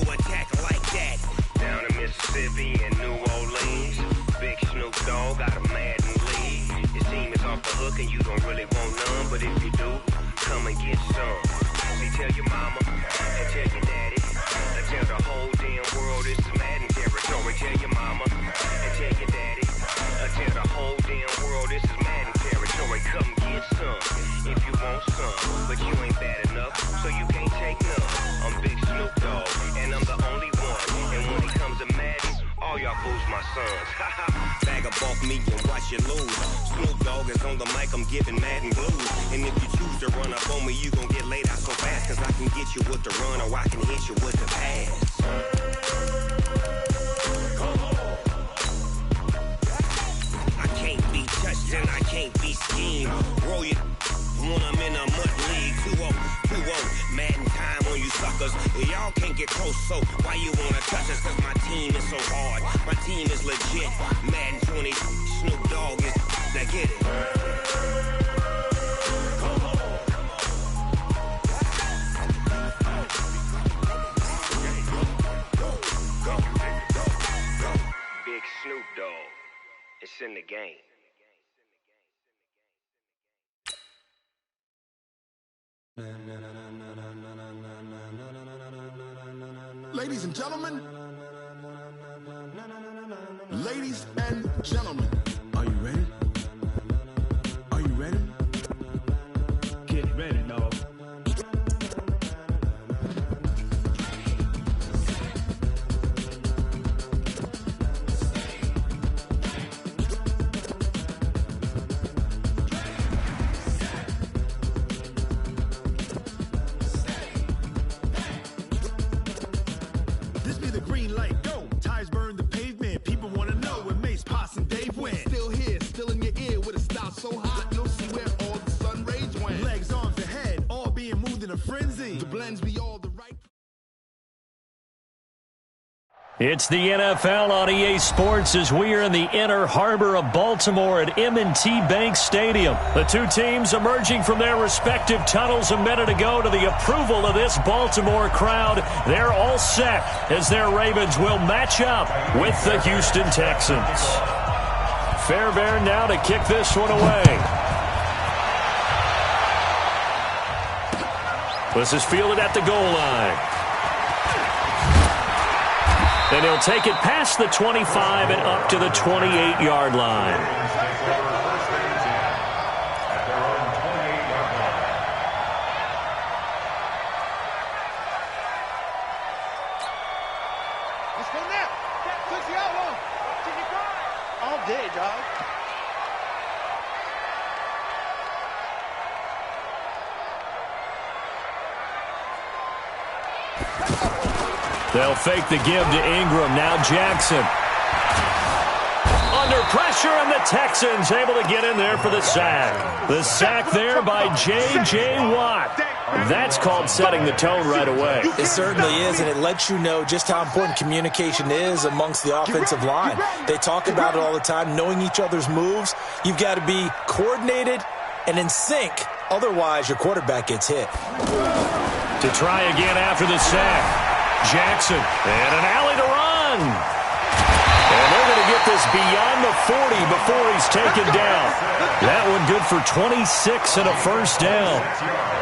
attack like that. Down in Mississippi and New Orleans, Big Snoop Dogg got a Madden league. His team is off the hook and you don't really want none, but if you do, come and get some. See, tell your mama and tell your daddy, and tell the whole damn world this is Madden territory. Tell your mama and tell your daddy, and tell the whole damn world this is Madden territory. Come get some if you want some, but you ain't bad enough, so you can't take none. I'm Big Snoop Dogg, and I'm the only one. And when it comes to Madden, all y'all fools my sons. Bag of bulk me and watch you lose. Snoop Dogg is on the mic, I'm giving Madden blues. And if you choose to run up on me, you gon' get laid out so fast. Cause I can get you with the run or I can hit you with the pass. I can't be touched and I can't be schemed. Roll you when I'm in a mud league. 2-0, Madden time on you suckers. Y'all can't get close, so why you wanna touch us? Cause my team is so hard, my team is legit. Madden 20, Snoop Dogg is, now get it. Big Snoop Dogg, it's in the game. Ladies and gentlemen, ladies and gentlemen, are you ready? Are you ready? Get ready, dog. This be the green light, go. Tires burn the pavement. People want to know where Mace, Poss, and Dave went. Still here, still in your ear with a style so hot, you'll see where all the sun rays went. Legs, arms, and head, all being moved in a frenzy. The blends be all the right. It's the NFL on EA Sports as we are in the inner harbor of Baltimore at M&T Bank Stadium. The two teams emerging from their respective tunnels a minute ago to the approval of this Baltimore crowd. They're all set as their Ravens will match up with the Houston Texans. Fairbairn now to kick this one away. This is fielded at the goal line. And he'll take it past the 25 and up to the 28-yard line. Let's go now. Push you out long. Take your car. All day, dog. They'll fake the give to Ingram. Now Jackson. Under pressure, and the Texans able to get in there for the sack. The sack there by J.J. Watt. That's called setting the tone right away. It certainly is, and it lets you know just how important communication is amongst the offensive line. They talk about it all the time, knowing each other's moves. You've got to be coordinated and in sync. Otherwise, your quarterback gets hit. To try again after the sack. Jackson, and an alley to run. And they're going to get this beyond the 40 before he's taken down. That one good for 26 and a first down.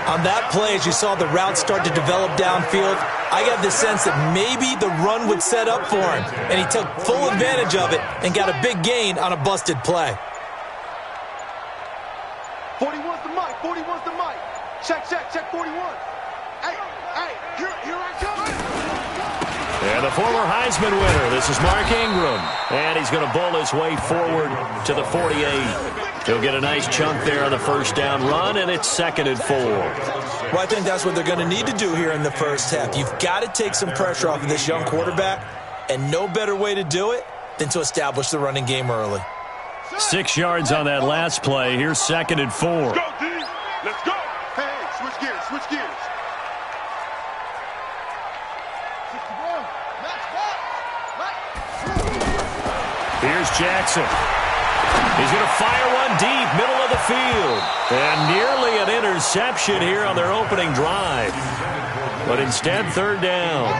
On that play, as you saw the route start to develop downfield, I got the sense that maybe the run would set up for him. And he took full advantage of it and got a big gain on a busted play. 41's the mic. 41's the mic. Check 41. Hey, here I come. And the former Heisman winner, this is Mark Ingram. And he's going to bowl his way forward to the 48. He'll get a nice chunk there on the first down run, and it's 2nd and 4. Well, I think that's what they're going to need to do here in the first half. You've got to take some pressure off of this young quarterback, and no better way to do it than to establish the running game early. 6 yards on that last play. Here's 2nd and 4. Let's go, D. Let's go. Hey, switch gears, switch gears. Here's Jackson. He's going to fire one deep, middle of the field. And nearly an interception here on their opening drive. But instead, 3rd down.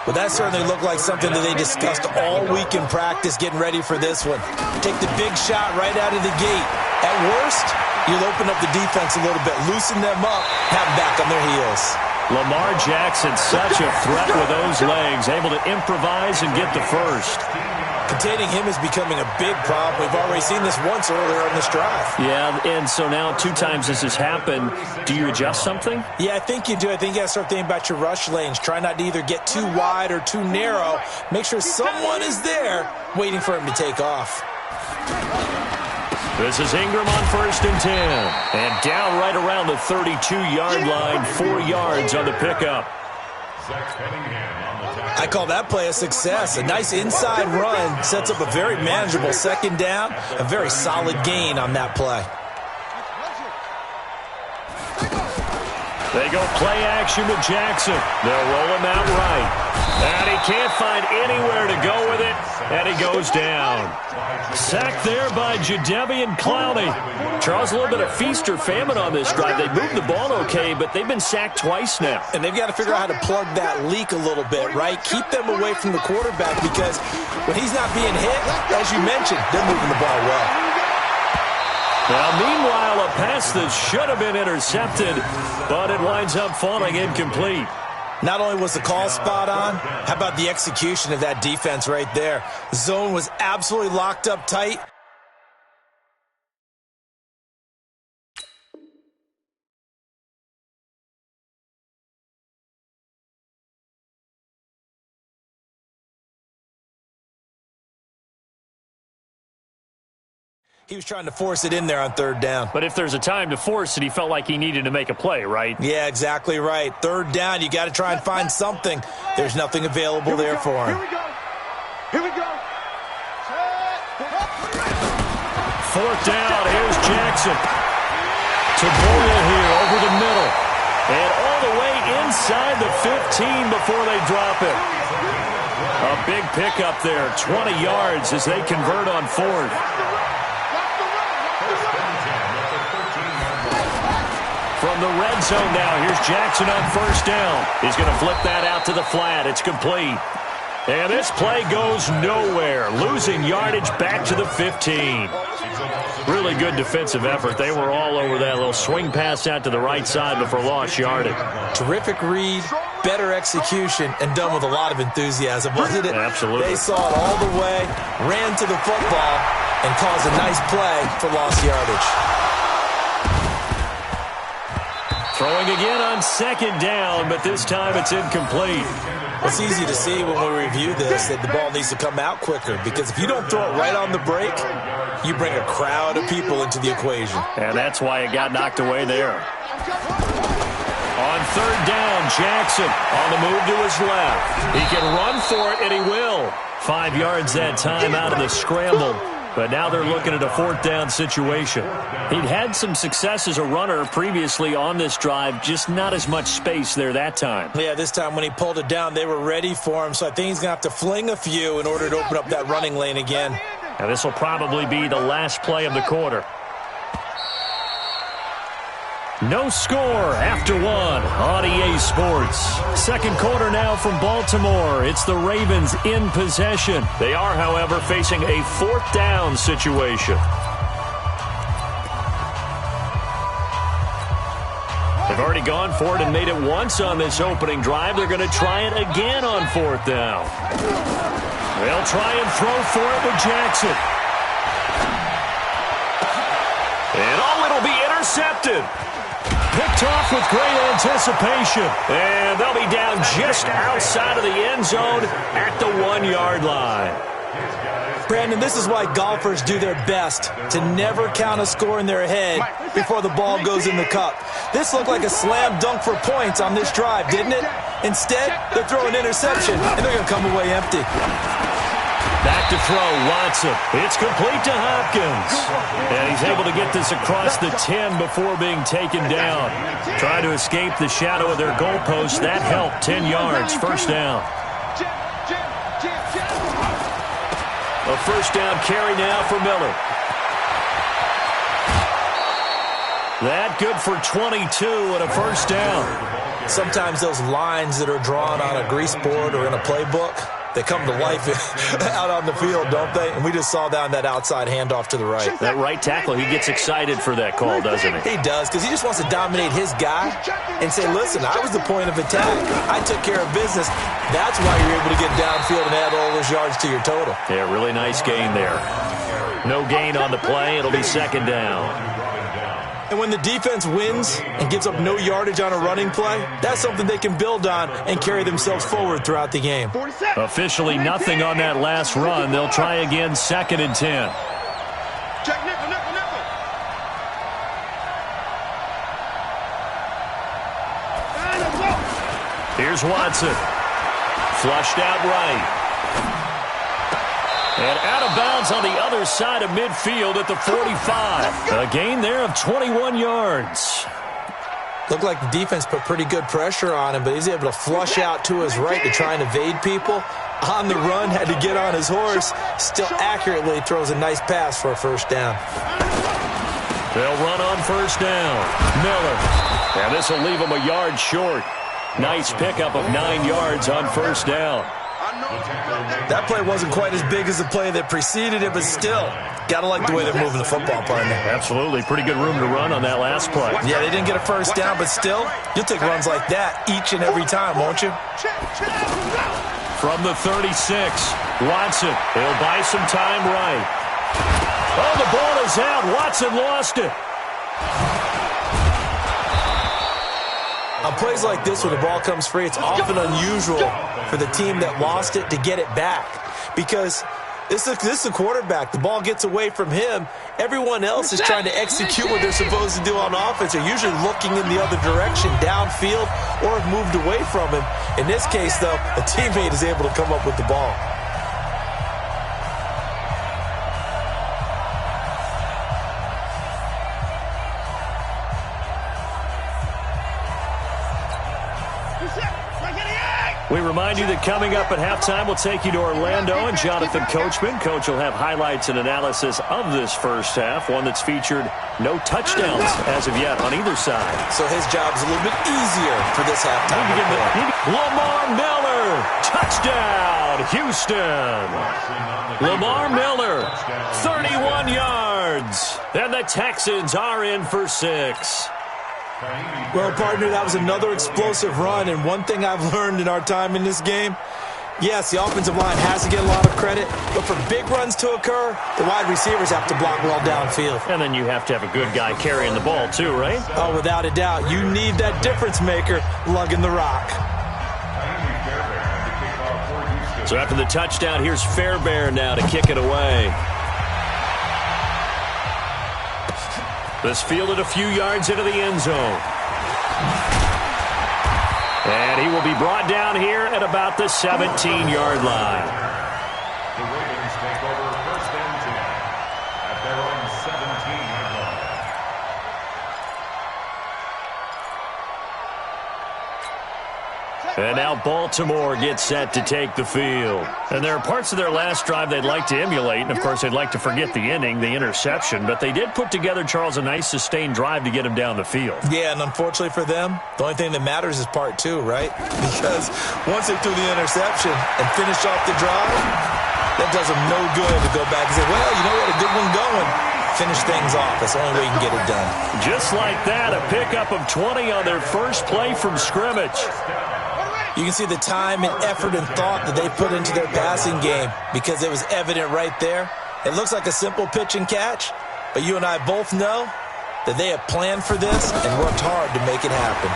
Well, that certainly looked like something that they discussed all week in practice getting ready for this one. Take the big shot right out of the gate. At worst, you'll open up the defense a little bit, loosen them up, have them back on their heels. Lamar Jackson, such a threat with those legs, able to improvise and get the first. Containing him is becoming a big problem. We've already seen this once earlier in this drive. Yeah, and so now 2 times this has happened. Do you adjust something? Yeah, I think you do. I think you got to start thinking about your rush lanes. Try not to either get too wide or too narrow. Make sure someone is there waiting for him to take off. This is Ingram on 1st and 10. And down right around the 32-yard line, 4 yards on the pickup. I call that play a success. A nice inside run sets up a very manageable 2nd down. A very solid gain on that play. They go play action with Jackson. They'll roll him out right. And he can't find anywhere to go with it. And he goes down. Sacked there by Jadeveon Clowney. Charles, a little bit of feast or famine on this drive. They moved the ball okay, but they've been sacked twice now. And they've got to figure out how to plug that leak a little bit, right? Keep them away from the quarterback because when he's not being hit, as you mentioned, they're moving the ball well. Now, meanwhile, a pass that should have been intercepted, but it winds up falling incomplete. Not only was the call spot on, how about the execution of that defense right there? Zone was absolutely locked up tight. He was trying to force it in there on 3rd down. But if there's a time to force it, he felt like he needed to make a play, right? Yeah, exactly right. 3rd down, you got to try and find something. There's nothing available there for him. Here we go. Here we go. 4th down, here's Jackson. To Boyle here over the middle. And all the way inside the 15 before they drop it. A big pickup there, 20 yards as they convert on 4th. From the red zone now, here's Jackson on 1st down. He's going to flip that out to the flat. It's complete. And this play goes nowhere. Losing yardage back to the 15. Really good defensive effort. They were all over that little swing pass out to the right side before lost yardage. Terrific read, better execution, and done with a lot of enthusiasm, wasn't it? Absolutely. They saw it all the way, ran to the football, and caused a nice play for lost yardage. Throwing again on 2nd down, but this time it's incomplete. It's easy to see when we review this that the ball needs to come out quicker because if you don't throw it right on the break, you bring a crowd of people into the equation. And that's why it got knocked away there. On 3rd down, Jackson on the move to his left. He can run for it, and he will. 5 yards that time out of the scramble. But now they're looking at a 4th down situation. He'd had some success as a runner previously on this drive, just not as much space there that time. Yeah, this time when he pulled it down, they were ready for him. So I think he's going to have to fling a few in order to open up that running lane again. And this will probably be the last play of the quarter. No score after 1 on EA Sports. 2nd quarter now from Baltimore. It's the Ravens in possession. They are, however, facing a 4th down situation. They've already gone for it and made it once on this opening drive. They're going to try it again on 4th down. They'll try and throw for it with Jackson. And it'll be intercepted. Picked off with great anticipation. And they'll be down just outside of the end zone at the 1-yard line. Brandon, this is why golfers do their best to never count a score in their head before the ball goes in the cup. This looked like a slam dunk for points on this drive, didn't it? Instead, they're throwing interception, and they're going to come away empty. Back to throw, Watson. It's complete to Hopkins. And he's able to get this across the 10 before being taken down. Trying to escape the shadow of their goalpost. That helped. 10 yards, 1st down. A 1st down carry now for Miller. That good for 22 and a 1st down. sometimes those lines that are drawn on a grease board or in a playbook, they come to life out on the field, don't they? And we just saw that on that outside handoff to the right. That right tackle, he gets excited for that call, doesn't he? He does, because he just wants to dominate his guy and say, listen, I was the point of attack. I took care of business. That's why you're able to get downfield and add all those yards to your total. Yeah, really nice gain there. No gain on the play. It'll be second down. And when the defense wins and gives up no yardage on a running play, that's something they can build on and carry themselves forward throughout the game. Officially nothing on that last run. They'll try again, 2nd and 10. Check nickel. Here's Watson. Flushed out right. And out of bounds on the other side of midfield at the 45. A gain there of 21 yards. Looked like the defense put pretty good pressure on him, but he's able to flush out to his right to try and evade people. On the run, had to get on his horse. Still accurately throws a nice pass for a first down. They'll run on first down. Miller. And this will leave him a yard short. Nice pickup of 9 yards on first down. That play wasn't quite as big as the play that preceded it, but still, got to like the way they're moving the football, partner. Absolutely. Pretty good room to run on that last play. Yeah, they didn't get a first down, but still, you'll take runs like that each and every time, won't you? From the 36, Watson. He'll buy some time right. Oh, the ball is out. Watson lost it. On plays like this where the ball comes free, it's often unusual for the team that lost it to get it back, because this is the quarterback. The ball gets away from him. Everyone else is trying to execute what they're supposed to do on offense. They're usually looking in the other direction, downfield, or have moved away from him. In this case, though, a teammate is able to come up with the ball. We remind you that coming up at halftime, we'll take you to Orlando and Jonathan Coachman. Coach will have highlights and analysis of this first half, one that's featured no touchdowns as of yet on either side. So his job's a little bit easier for this halftime. Lamar Miller, touchdown, Houston. Lamar Miller, 31 yards. And the Texans are in for 6. Well, partner, that was another explosive run, and one thing I've learned in our time in this game, yes, the offensive line has to get a lot of credit, but for big runs to occur, the wide receivers have to block well downfield. And then you have to have a good guy carrying the ball too, right? Oh, without a doubt. You need that difference maker lugging the rock. So after the touchdown, here's Fairbairn now to kick it away. This fielded a few yards into the end zone. And he will be brought down here at about the 17-yard line. The Ravens take over first and 10 at their own 17-yard line. And now Baltimore gets set to take the field. And there are parts of their last drive they'd like to emulate. And, of course, they'd like to forget the inning, the interception. But they did put together, Charles, a nice sustained drive to get him down the field. Yeah, and unfortunately for them, the only thing that matters is part 2, right? Because once they threw the interception and finished off the drive, that does them no good to go back and say, well, you know what, a good one going. Finish things off. That's the only way you can get it done. Just like that, a pickup of 20 on their first play from scrimmage. You can see the time and effort and thought that they put into their passing game, because it was evident right there. It looks like a simple pitch and catch, but you and I both know that they have planned for this and worked hard to make it happen.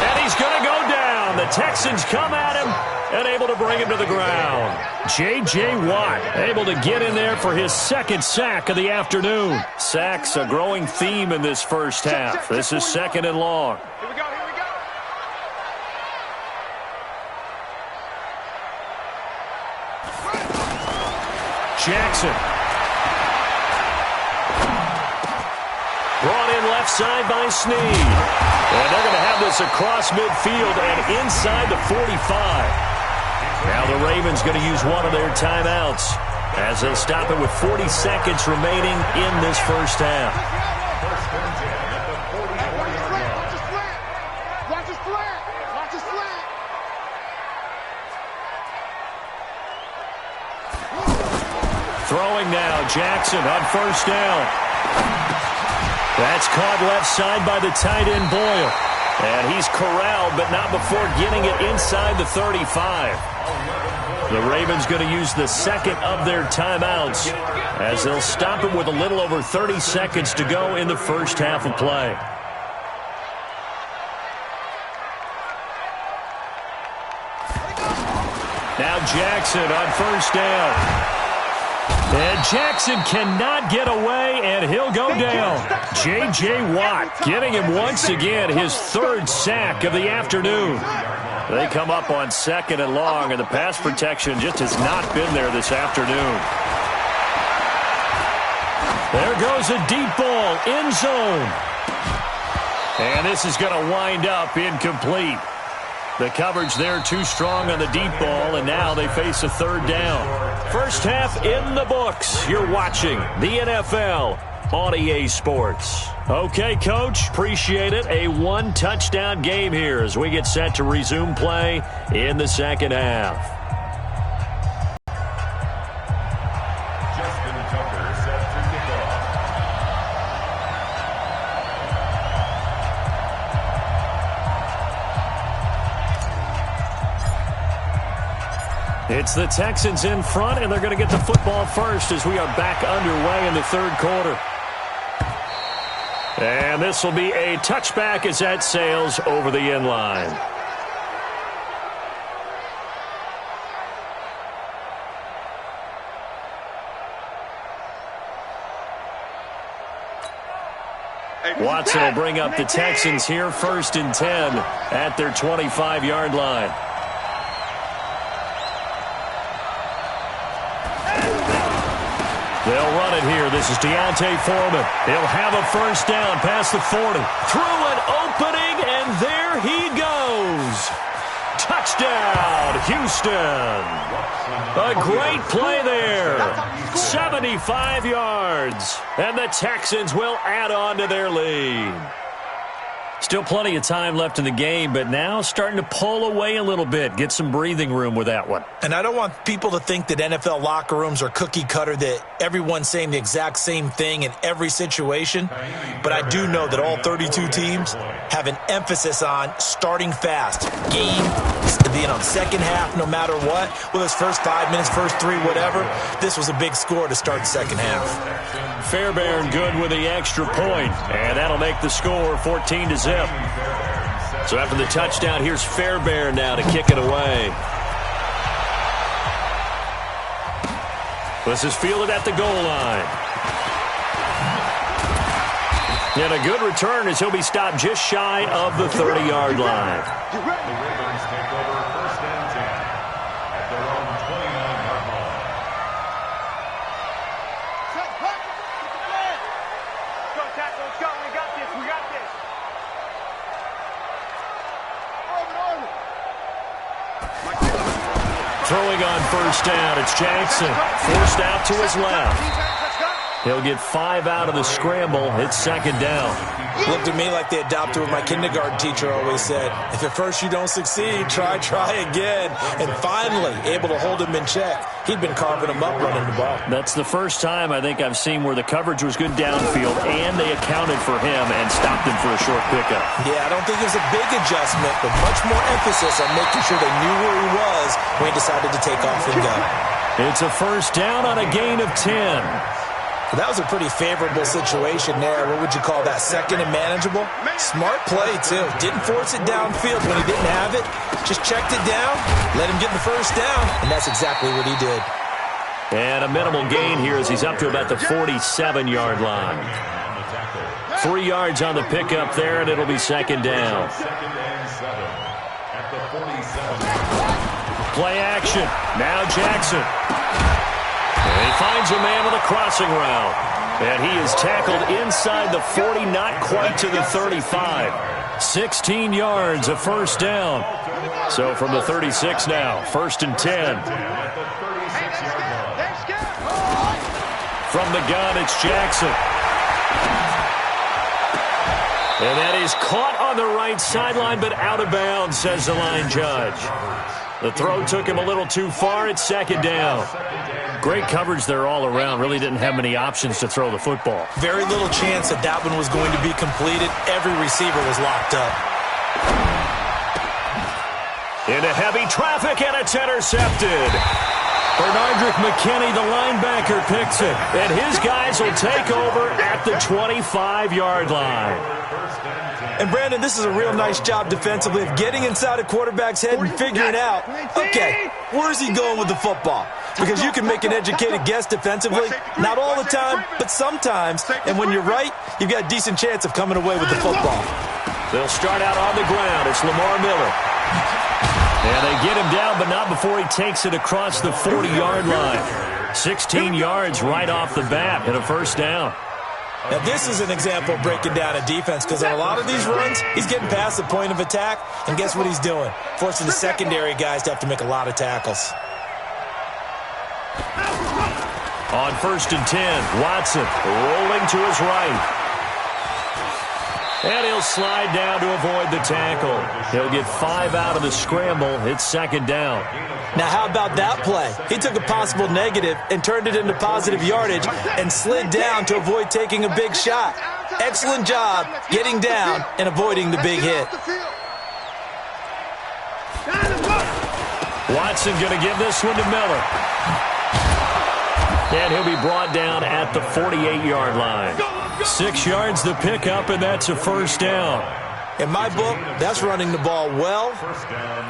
And he's going to go down. The Texans come at him and able to bring him to the ground. J.J. Watt able to get in there for his second sack of the afternoon. Sacks a growing theme in this first half. This is 2nd and long. Jackson. Brought in left side by Snead. And they're going to have this across midfield and inside the 45. Now the Ravens going to use one of their timeouts as they'll stop it with 40 seconds remaining in this first half. Throwing now, Jackson on first down. That's caught left side by the tight end Boyle. And he's corralled, but not before getting it inside the 35. The Ravens going to use the second of their timeouts as they'll stop it with a little over 30 seconds to go in the first half of play. Now Jackson on first down. And Jackson cannot get away, and he'll go down. J.J. Watt getting him once again his third sack of the afternoon. They come up on second and long, and the pass protection just has not been there this afternoon. There goes a deep ball, end zone. And this is going to wind up incomplete. The coverage there too strong on the deep ball, and now they face a third down. First half in the books. You're watching the NFL on EA Sports. Okay, Coach, appreciate it. A one-touchdown game here as we get set to resume play in the second half. It's the Texans in front, and they're going to get the football first as we are back underway in the third quarter. And this will be a touchback as that sails over the end line. Watson will bring up the Texans here, 1st and 10 at their 25-yard line. They'll run it here. This is Deontay Foreman. He'll have a first down past the 40. Through an opening, and there he goes. Touchdown, Houston. A great play there. 75 yards. And the Texans will add on to their lead. Still plenty of time left in the game, but now starting to pull away a little bit. Get some breathing room with that one. And I don't want people to think that NFL locker rooms are cookie cutter, that everyone's saying the exact same thing in every situation. But I do know that all 32 teams have an emphasis on starting fast. Game, second half, no matter what. Whether it's first 5 minutes, first 3, whatever. This was a big score to start the second half. Fairbairn good with the extra point, and that'll make the score 14-0. So after the touchdown, here's Fairbairn now to kick it away. This is fielded at the goal line. And a good return as he'll be stopped just shy of the 30-yard line. The Ravens take over 1st and 10 at their own 29-yard line. Go, tackle, let's go. We got this. We got this. Throwing on first down, it's Jackson. Forced out to his left. He'll get 5 out of the scramble. It's second down. Looked at me like they adopted what my kindergarten teacher always said. If at first you don't succeed, try again. And finally, able to hold him in check. He'd been carving him up running the ball. That's the first time I think I've seen where the coverage was good downfield and they accounted for him and stopped him for a short pickup. Yeah, I don't think it was a big adjustment, but much more emphasis on making sure they knew where he was when he decided to take off and go. It's a first down on a gain of 10. Well, that was a pretty favorable situation there. What would you call that? Second and manageable? Smart play, too. Didn't force it downfield when he didn't have it. Just checked it down, let him get the first down, and that's exactly what he did. And a minimal gain here as he's up to about the 47-yard line. 3 yards on the pickup there, and it'll be second down. Second and 7 at the 47. Play action. Now Jackson. And he finds a man with a crossing route. And he is tackled inside the 40, not quite to the 35. 16 yards, a first down. So from the 36 now, 1st and 10. From the gun, it's Jackson. And that is caught on the right sideline, but out of bounds, says the line judge. The throw took him a little too far. It's second down. Great coverage there all around. Really didn't have many options to throw the football. Very little chance that one was going to be completed. Every receiver was locked up. Into heavy traffic, and it's intercepted. Bernardrick McKinney, the linebacker, picks it. And his guys will take over at the 25-yard line. And, Brandon, this is a real nice job defensively of getting inside a quarterback's head and figuring out, okay, where's he going with the football? Because you can make an educated guess defensively, not all the time, but sometimes. And when you're right, you've got a decent chance of coming away with the football. They'll start out on the ground. It's Lamar Miller. And they get him down, but not before he takes it across the 40-yard line. 16 yards right off the bat and a first down. Now, this is an example of breaking down a defense because on a lot of these runs, he's getting past the point of attack, and guess what he's doing? Forcing the secondary guys to have to make a lot of tackles. On 1st and 10, Watson rolling to his right. And he'll slide down to avoid the tackle. He'll get 5 out of the scramble. It's second down. Now, how about that play? He took a possible negative and turned it into positive yardage and slid down to avoid taking a big shot. Excellent job getting down and avoiding the big hit. Watson going to give this one to Miller. And he'll be brought down at the 48-yard line. 6 yards the pickup, and that's a first down. In my book, that's running the ball well,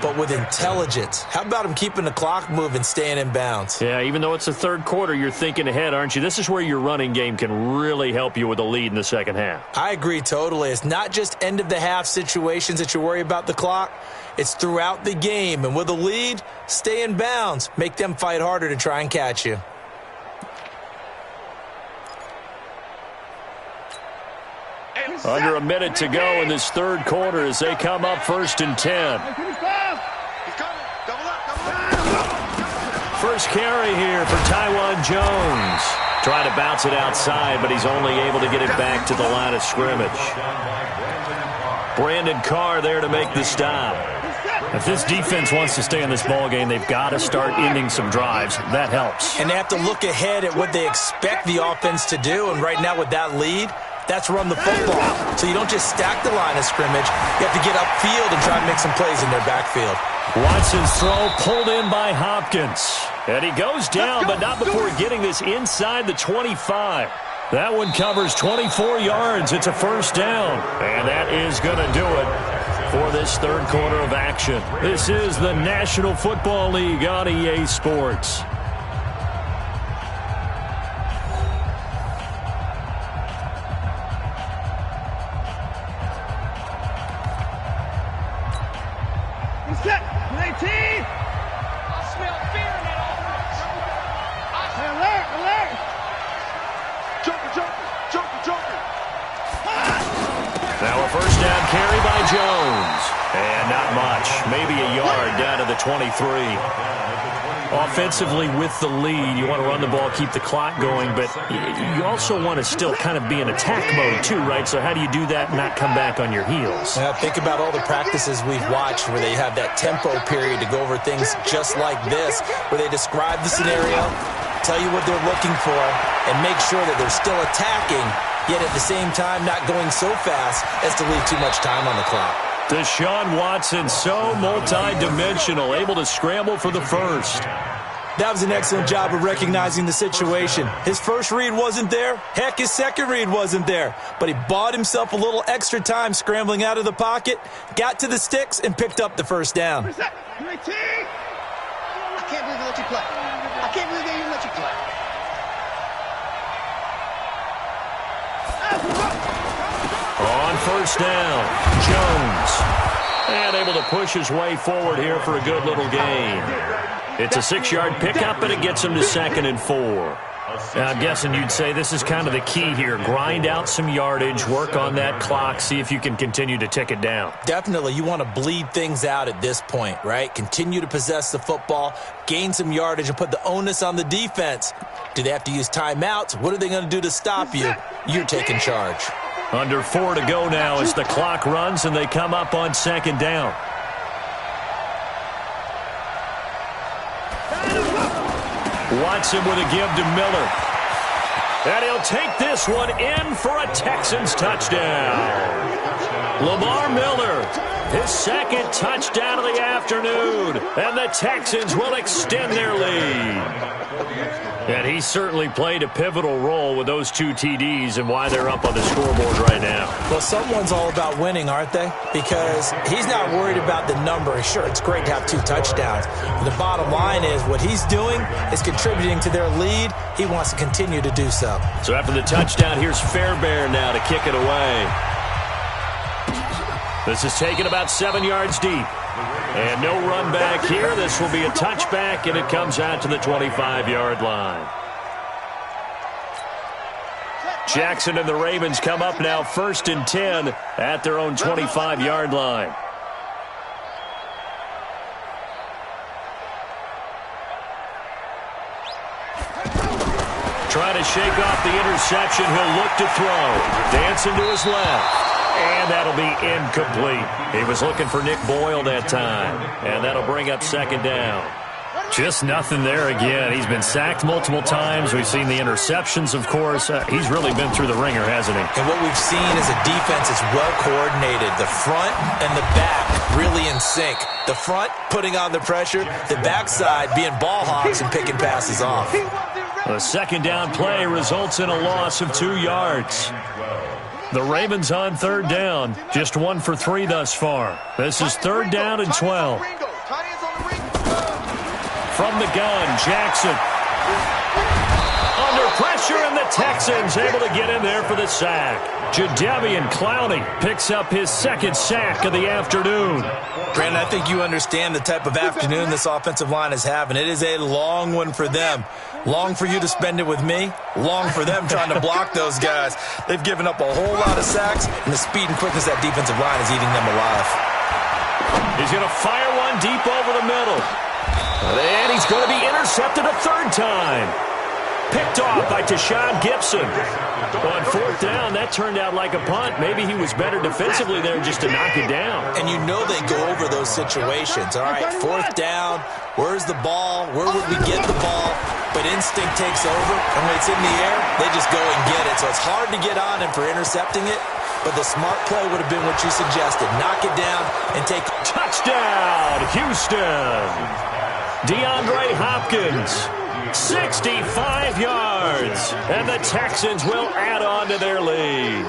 but with intelligence. How about him keeping the clock moving, staying in bounds? Yeah, even though it's the third quarter, you're thinking ahead, aren't you? This is where your running game can really help you with a lead in the second half. I agree totally. It's not just end-of-the-half situations that you worry about the clock. It's throughout the game. And with a lead, stay in bounds. Make them fight harder to try and catch you. Under a minute to go in this third quarter as they come up 1st and 10. First carry here for Taiwan Jones. Trying to bounce it outside, but he's only able to get it back to the line of scrimmage. Brandon Carr there to make the stop. If this defense wants to stay in this ballgame, they've got to start ending some drives. That helps. And they have to look ahead at what they expect the offense to do. And right now with that lead, that's run the football. So you don't just stack the line of scrimmage. You have to get upfield and try and make some plays in their backfield. Watson's throw pulled in by Hopkins. And he goes down, but not before getting this inside the 25. That one covers 24 yards. It's a first down. And that is going to do it for this third quarter of action. This is the National Football League on EA Sports. Now a first down carry by Jones. And not much. Maybe a yard down to the 23. Offensively with the lead, you want to run the ball, keep the clock going, but you also want to still kind of be in attack mode too, right? So how do you do that and not come back on your heels? Now think about all the practices we've watched where they have that tempo period to go over things just like this, where they describe the scenario, tell you what they're looking for, and make sure that they're still attacking, yet at the same time not going so fast as to leave too much time on the clock. Deshaun Watson, so multi-dimensional, able to scramble for the first. That was an excellent job of recognizing the situation. His first read wasn't there. Heck, his second read wasn't there. But he bought himself a little extra time scrambling out of the pocket, got to the sticks, and picked up the first down. I can't believe they let you play. I can't believe they even let you play. On first down, Jones. And able to push his way forward here for a good little gain. It's a 6-yard pickup, and it gets him to 2nd and 4. Now, I'm guessing you'd say this is kind of the key here. Grind out some yardage, work on that clock, see if you can continue to tick it down. Definitely. You want to bleed things out at this point, right? Continue to possess the football, gain some yardage, and put the onus on the defense. Do they have to use timeouts? What are they going to do to stop you? You're taking charge. Under 4 to go now as the clock runs, and they come up on 2nd down. Watson with a give to Miller. And he'll take this one in for a Texans touchdown. Lamar Miller, his second touchdown of the afternoon. And the Texans will extend their lead. And he certainly played a pivotal role with those 2 TDs and why they're up on the scoreboard right now. Well, someone's all about winning, aren't they? Because he's not worried about the number. Sure, it's great to have 2 touchdowns. But the bottom line is what he's doing is contributing to their lead. He wants to continue to do so. So after the touchdown, here's Fairbairn now to kick it away. This is taken about 7 yards deep. And no run back here. This will be a touchback, and it comes out to the 25-yard line. Jackson and the Ravens come up now 1st and 10 at their own 25-yard line. Trying to shake off the interception. He'll look to throw. Dancing to his left. And that'll be incomplete. He was looking for Nick Boyle that time. And that'll bring up 2nd down. Just nothing there again. He's been sacked multiple times. We've seen the interceptions, of course. He's really been through the ringer, hasn't he? And what we've seen is a defense that's well coordinated. The front and the back really in sync. The front putting on the pressure. The backside being ball hawks and picking passes off. The 2nd down play results in a loss of 2 yards. The Ravens on 3rd down, just 1 for 3 thus far. This is 3rd down and 12. From the gun, Jackson. Under pressure, and the Texans able to get in there for the sack. Jadeveon Clowney picks up his 2nd sack of the afternoon. Brandon, I think you understand the type of afternoon this offensive line is having. It is a long one for them. Long for you to spend it with me. Long for them trying to block those guys. They've given up a whole lot of sacks, and the speed and quickness of that defensive line is eating them alive. He's going to fire one deep over the middle. And he's going to be intercepted a 3rd time. Picked off by Tashawn Gibson. On 4th down, that turned out like a punt. Maybe he was better defensively there just to knock it down. And you know they go over those situations. All right, 4th down, where's the ball? Where would we get the ball? But instinct takes over, and when it's in the air, they just go and get it. So it's hard to get on him for intercepting it, but the smart play would have been what you suggested. Knock it down and take... Touchdown, Houston! DeAndre Hopkins, 65 yards, and the Texans will add on to their lead.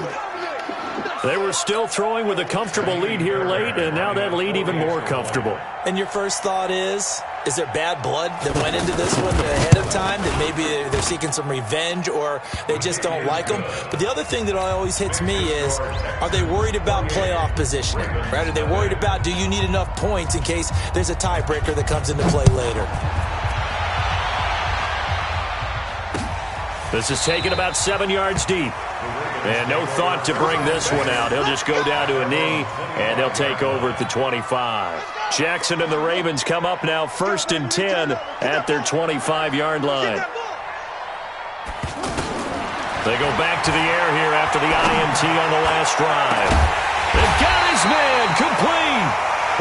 They were still throwing with a comfortable lead here late, and now that lead even more comfortable. And your first thought is there bad blood that went into this one ahead of time, that maybe they're seeking some revenge or they just don't like them? But the other thing that always hits me is, are they worried about playoff positioning? Right? Are they worried about, do you need enough points in case there's a tiebreaker that comes into play later? This is taken about 7 yards deep. And no thought to bring this one out. He'll just go down to a knee, and they'll take over at the 25. Jackson and the Ravens come up now 1st and 10 at their 25-yard line. They go back to the air here after the INT on the last drive. They've got his man complete.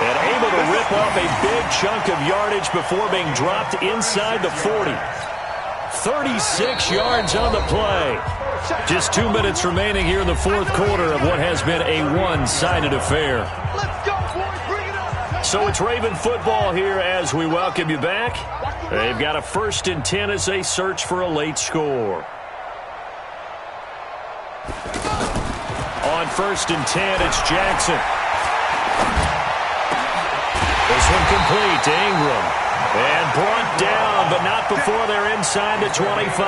And able to rip off a big chunk of yardage before being dropped inside the 40. 36 yards on the play. Just 2 minutes remaining here in the 4th quarter of what has been a one-sided affair. Let's go, boys. Bring it up. So it's Raven football here as we welcome you back. They've got a 1st and 10 as they search for a late score. On 1st and 10, it's Jackson. This one complete to Ingram. And brought down, but not before they're inside the 25.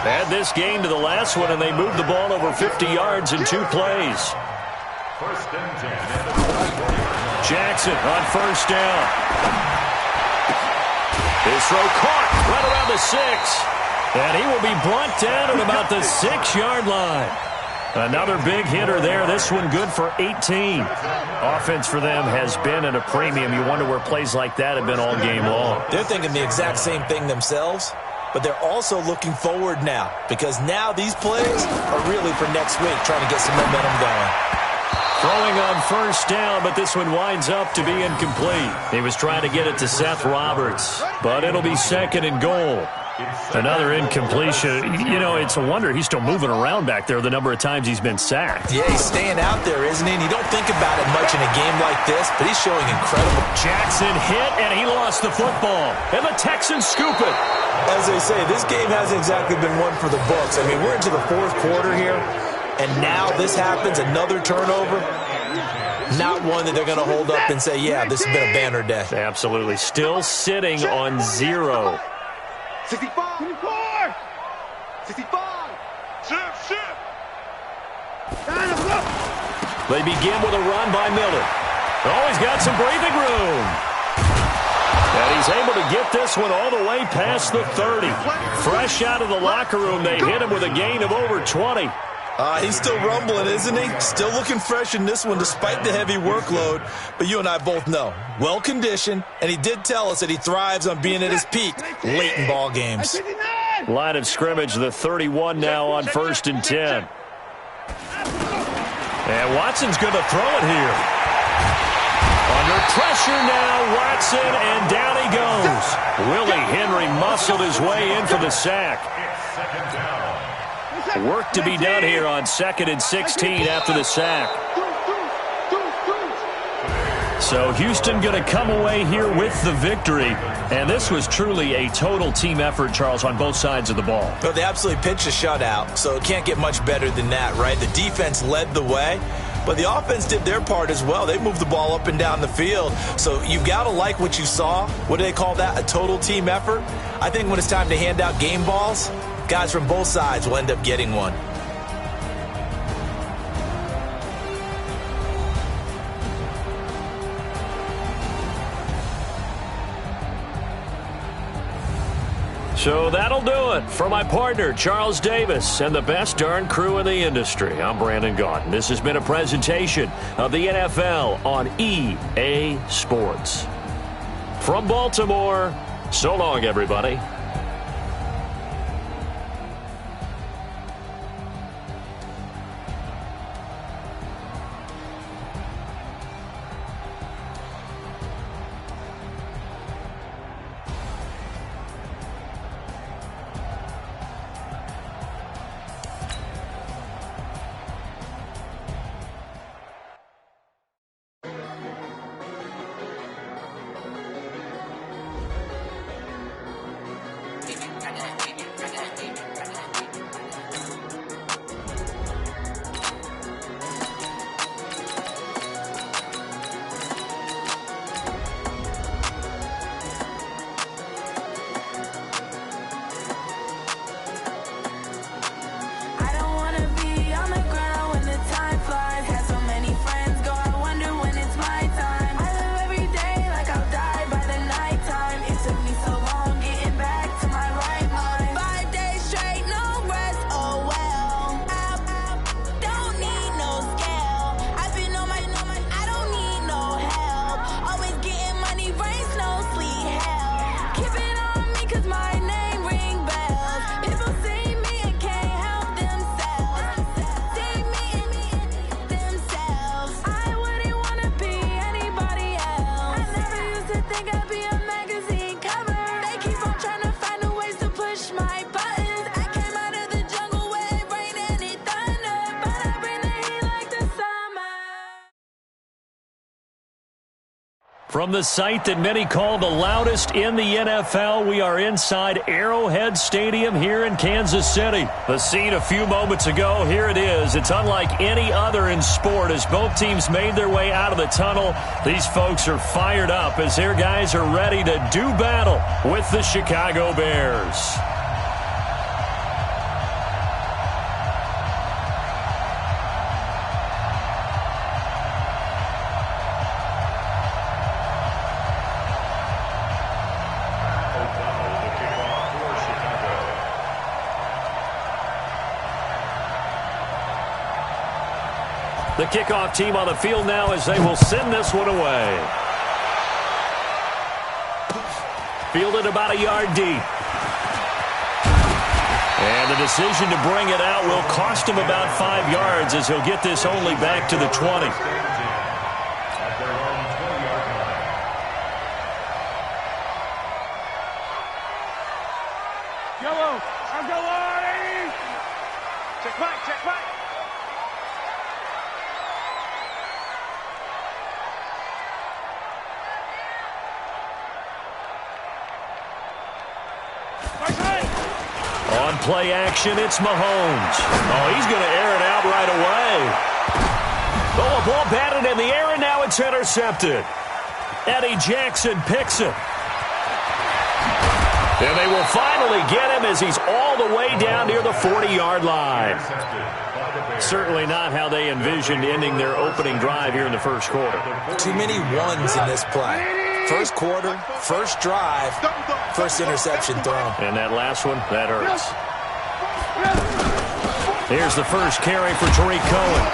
Add this game to the last one, and they moved the ball over 50 yards in 2 plays. 1st and 10. Jackson on 1st down. His throw caught right around the 6. And he will be brought down at about the 6-yard line. Another big hitter there. This one good for 18. Offense for them has been at a premium. You wonder where plays like that have been all game long. They're thinking the exact same thing themselves, but they're also looking forward now, because now these plays are really for next week, trying to get some momentum going. Throwing on first down, but this one winds up to be incomplete. He was trying to get it to Seth Roberts, but it'll be second and goal. Another incompletion. You know, it's a wonder he's still moving around back there the number of times he's been sacked. Yeah, he's staying out there, isn't he? And you don't think about it much in a game like this, but he's showing incredible. Jackson hit, and he lost the football. And the Texans scoop it. As they say, this game hasn't exactly been one for the books. I mean, we're into the fourth quarter here, and now this happens, another turnover. Not one that they're going to hold up and say, yeah, this has been a banner day. Absolutely. Still sitting on 0. 65. 24. 65. Shift. They begin with a run by Miller. Oh, he's got some breathing room. And he's able to get this one all the way past the 30. Fresh out of the locker room, they hit him with a gain of over 20. He's still rumbling, isn't he? Still looking fresh in this one despite the heavy workload. But you and I both know, well-conditioned, and he did tell us that he thrives on being at his peak late in ball games. Line of scrimmage, the 31 now on 1st and 10. And Watson's going to throw it here. Under pressure now, Watson, and down he goes. Willie Henry muscled his way in for the sack. Work to be done here on 2nd and 16 after the sack. So Houston going to come away here with the victory. And this was truly a total team effort, Charles, on both sides of the ball. Well, they absolutely pitched a shutout, so it can't get much better than that, right? The defense led the way, but the offense did their part as well. They moved the ball up and down the field. So you've got to like what you saw. What do they call that? A total team effort? I think when it's time to hand out game balls, guys from both sides will end up getting one. So that'll do it for my partner, Charles Davis, and the best darn crew in the industry. I'm Brandon Gaudin. This has been a presentation of the NFL on EA Sports. From Baltimore, so long, everybody. From the site that many call the loudest in the NFL, we are inside Arrowhead Stadium here in Kansas City. The scene a few moments ago, here it is. It's unlike any other in sport as both teams made their way out of the tunnel. These folks are fired up as their guys are ready to do battle with the Chicago Bears. The kickoff team on the field now as they will send this one away. Fielded about a yard deep. And the decision to bring it out will cost him about 5 yards as he'll get this only back to the 20. Yellow, I'll go on. Check back, check back. On play action, it's Mahomes. Oh, he's going to air it out right away. Oh, a ball batted in the air, and now it's intercepted. Eddie Jackson picks it. And they will finally get him as he's all the way down near the 40-yard line. Certainly not how they envisioned ending their opening drive here in the first quarter. Too many ones in this play. First quarter, first drive, first interception thrown. And that last one, that hurts. Here's the first carry for Tariq Cohen.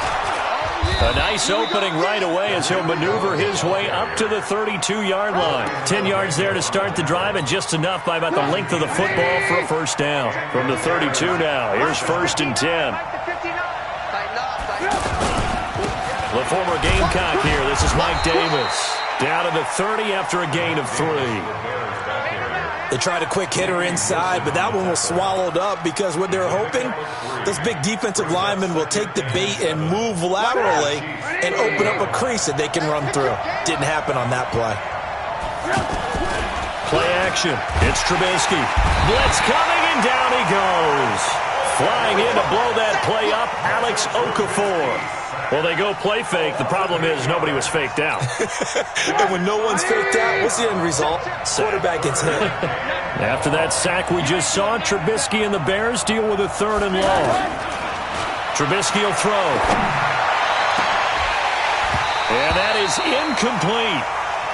A nice opening right away as he'll maneuver his way up to the 32-yard line. 10 yards there to start the drive, and just enough by about the length of the football for a first down. From the 32 now, here's 1st and 10. The former Gamecock here. This is Mike Davis. Down to the 30 after a gain of 3. They tried a quick hitter inside, but that one was swallowed up because what they're hoping, this big defensive lineman will take the bait and move laterally and open up a crease that they can run through. Didn't happen on that play. Play action. It's Trubisky. Blitz coming, and down he goes. Flying in to blow that play up, Alex Okafor. Well, they go play fake. The problem is nobody was faked out. And when no one's faked out, what's the end result? Quarterback gets hit. After that sack we just saw, Trubisky and the Bears deal with a 3rd and long. Trubisky will throw. And that is incomplete.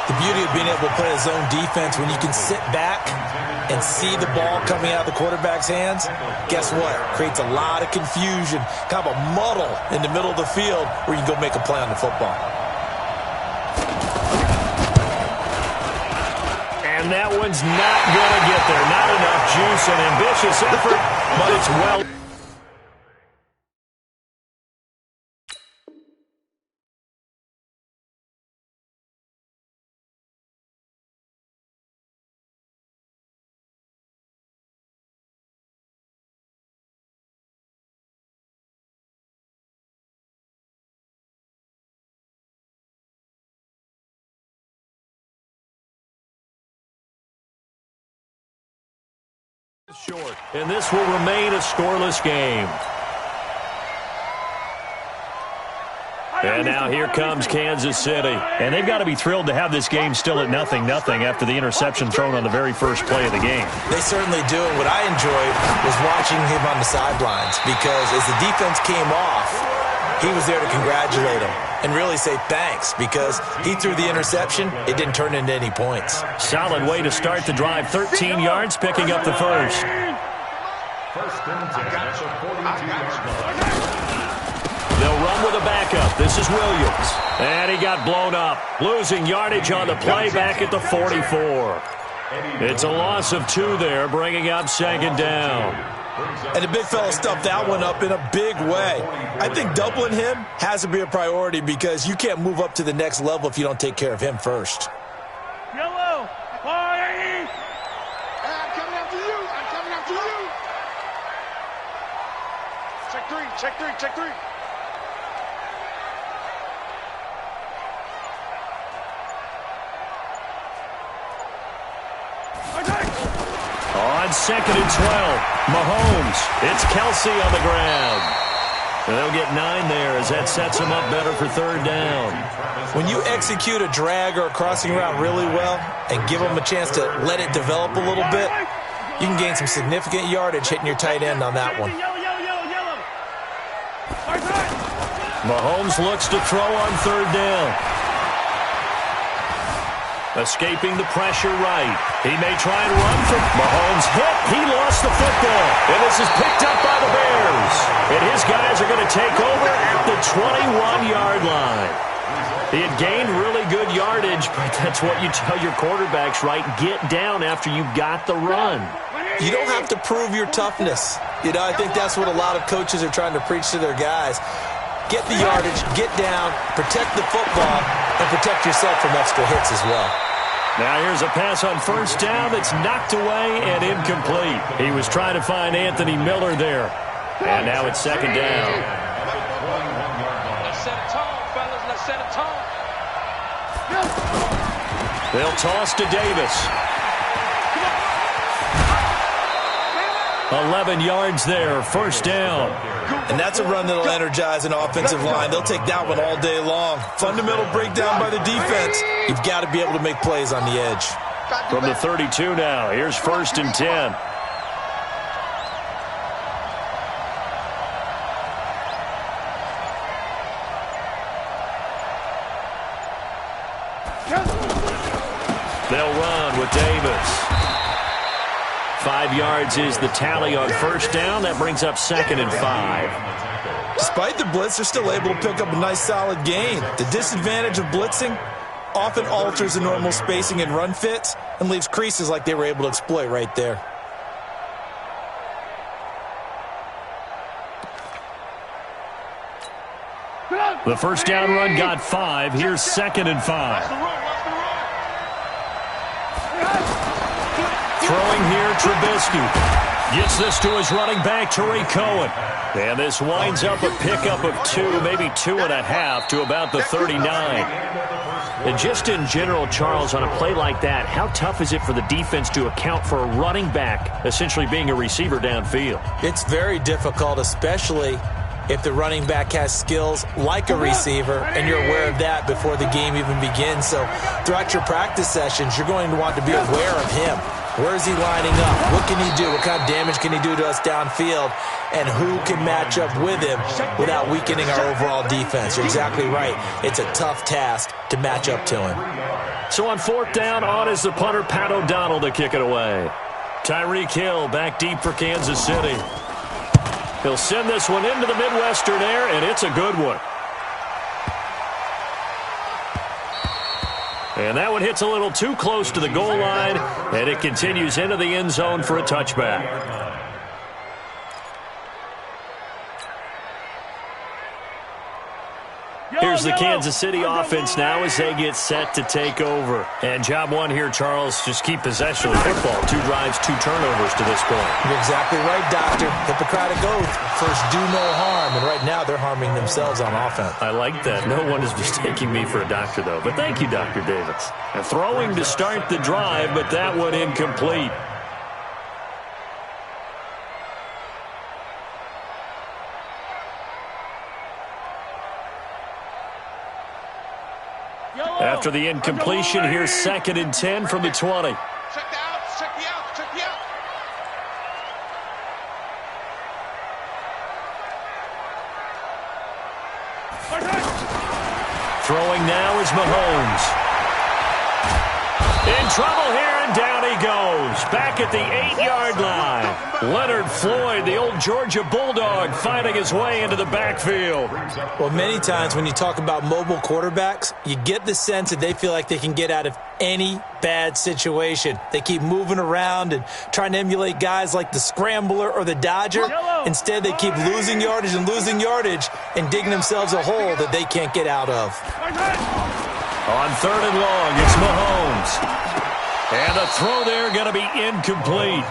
The beauty of being able to play a zone defense when you can sit back and see the ball coming out of the quarterback's hands, guess what? Creates a lot of confusion, kind of a muddle in the middle of the field where you can go make a play on the football. And that one's not going to get there. Not enough juice, an ambitious effort, but it's well. Short, and this will remain a scoreless game. And now here comes Kansas City. And they've got to be thrilled to have this game still at 0-0 after the interception thrown on the very first play of the game. They certainly do. And what I enjoyed was watching him on the sidelines, because as the defense came off, he was there to congratulate him and really say thanks, because he threw the interception. It didn't turn into any points. Solid way to start the drive. 13 yards, picking up the first. They'll run with a backup. This is Williams. And he got blown up. Losing yardage on the play back at the 44. It's a loss of 2 there, bringing up 2nd down. And the big fella stuffed that one up in a big way. I think doubling him has to be a priority, because you can't move up to the next level if you don't take care of him first. Yellow, party! I'm coming after you. I'm coming after you. Check 3, check 3, check 3. On 2nd and 12, Mahomes. It's Kelsey on the ground. And they'll get 9 there as that sets him up better for 3rd down. When you execute a drag or a crossing route really well and give them a chance to let it develop a little bit, you can gain some significant yardage hitting your tight end on that one. Mahomes looks to throw on 3rd down. Escaping the pressure right. He may try and run from Mahomes. Hit. He lost the football. And this is picked up by the Bears. And his guys are going to take over at the 21-yard line. He had gained really good yardage, but that's what you tell your quarterbacks, right? Get down after you got the run. You don't have to prove your toughness. You know, I think that's what a lot of coaches are trying to preach to their guys. Get the yardage, get down, protect the football, and protect yourself from extra hits as well. Now here's a pass on first down that's knocked away and incomplete. He was trying to find Anthony Miller there. And now it's second down. Let's set a tone, fellas. Let's set a tone. They'll toss to Davis. 11 yards there, first down. And that's a run that'll energize an offensive line. They'll take that one all day long. Fundamental breakdown by the defense. You've got to be able to make plays on the edge. From the 32 now, here's first and 10. They'll run with Davis. 5 yards is the tally on first down. That brings up second and 5. Despite the blitz, they're still able to pick up a nice solid gain. The disadvantage of blitzing often alters the normal spacing and run fits and leaves creases like they were able to exploit right there. The first down run got 5. Here's second and 5. Throwing here, Trubisky. Gets this to his running back, Tariq Cohen. And this winds up a pickup of 2, maybe 2.5 to about the 39. And just in general, Charles, on a play like that, how tough is it for the defense to account for a running back essentially being a receiver downfield? It's very difficult, especially if the running back has skills like a receiver, and you're aware of that before the game even begins. So throughout your practice sessions, you're going to want to be aware of him. Where is he lining up? What can he do? What kind of damage can he do to us downfield? And who can match up with him without weakening our overall defense? You're exactly right. It's a tough task to match up to him. So on fourth down, on is the punter, Pat O'Donnell, to kick it away. Tyreek Hill back deep for Kansas City. He'll send this one into the Midwestern air, and it's a good one. And that one hits a little too close to the goal line, and it continues into the end zone for a touchback. Here's the Kansas City offense now as they get set to take over. And job one here, Charles, just keep possession of the football. 2 drives, 2 turnovers to this point. You're exactly right, Doctor. Hippocratic oath. First, do no harm. And right now, they're harming themselves on offense. I like that. No one is mistaking me for a doctor, though. But thank you, Dr. Davis. And throwing to start the drive, but that one incomplete. After the incompletion, here's second and 10 from the 20. Check the outs, check the outs, check the outs. Throwing now is Mahomes. In trouble here, and down he goes. Back at the 8-yard line. Leonard Floyd, the old Georgia Bulldog, finding his way into the backfield. Well, many times when you talk about mobile quarterbacks, you get the sense that they feel like they can get out of any bad situation. They keep moving around and trying to emulate guys like the Scrambler or the Dodger. Instead, they keep losing yardage and digging themselves a hole that they can't get out of. On third and long, it's Mahomes. And the throw there going to be incomplete.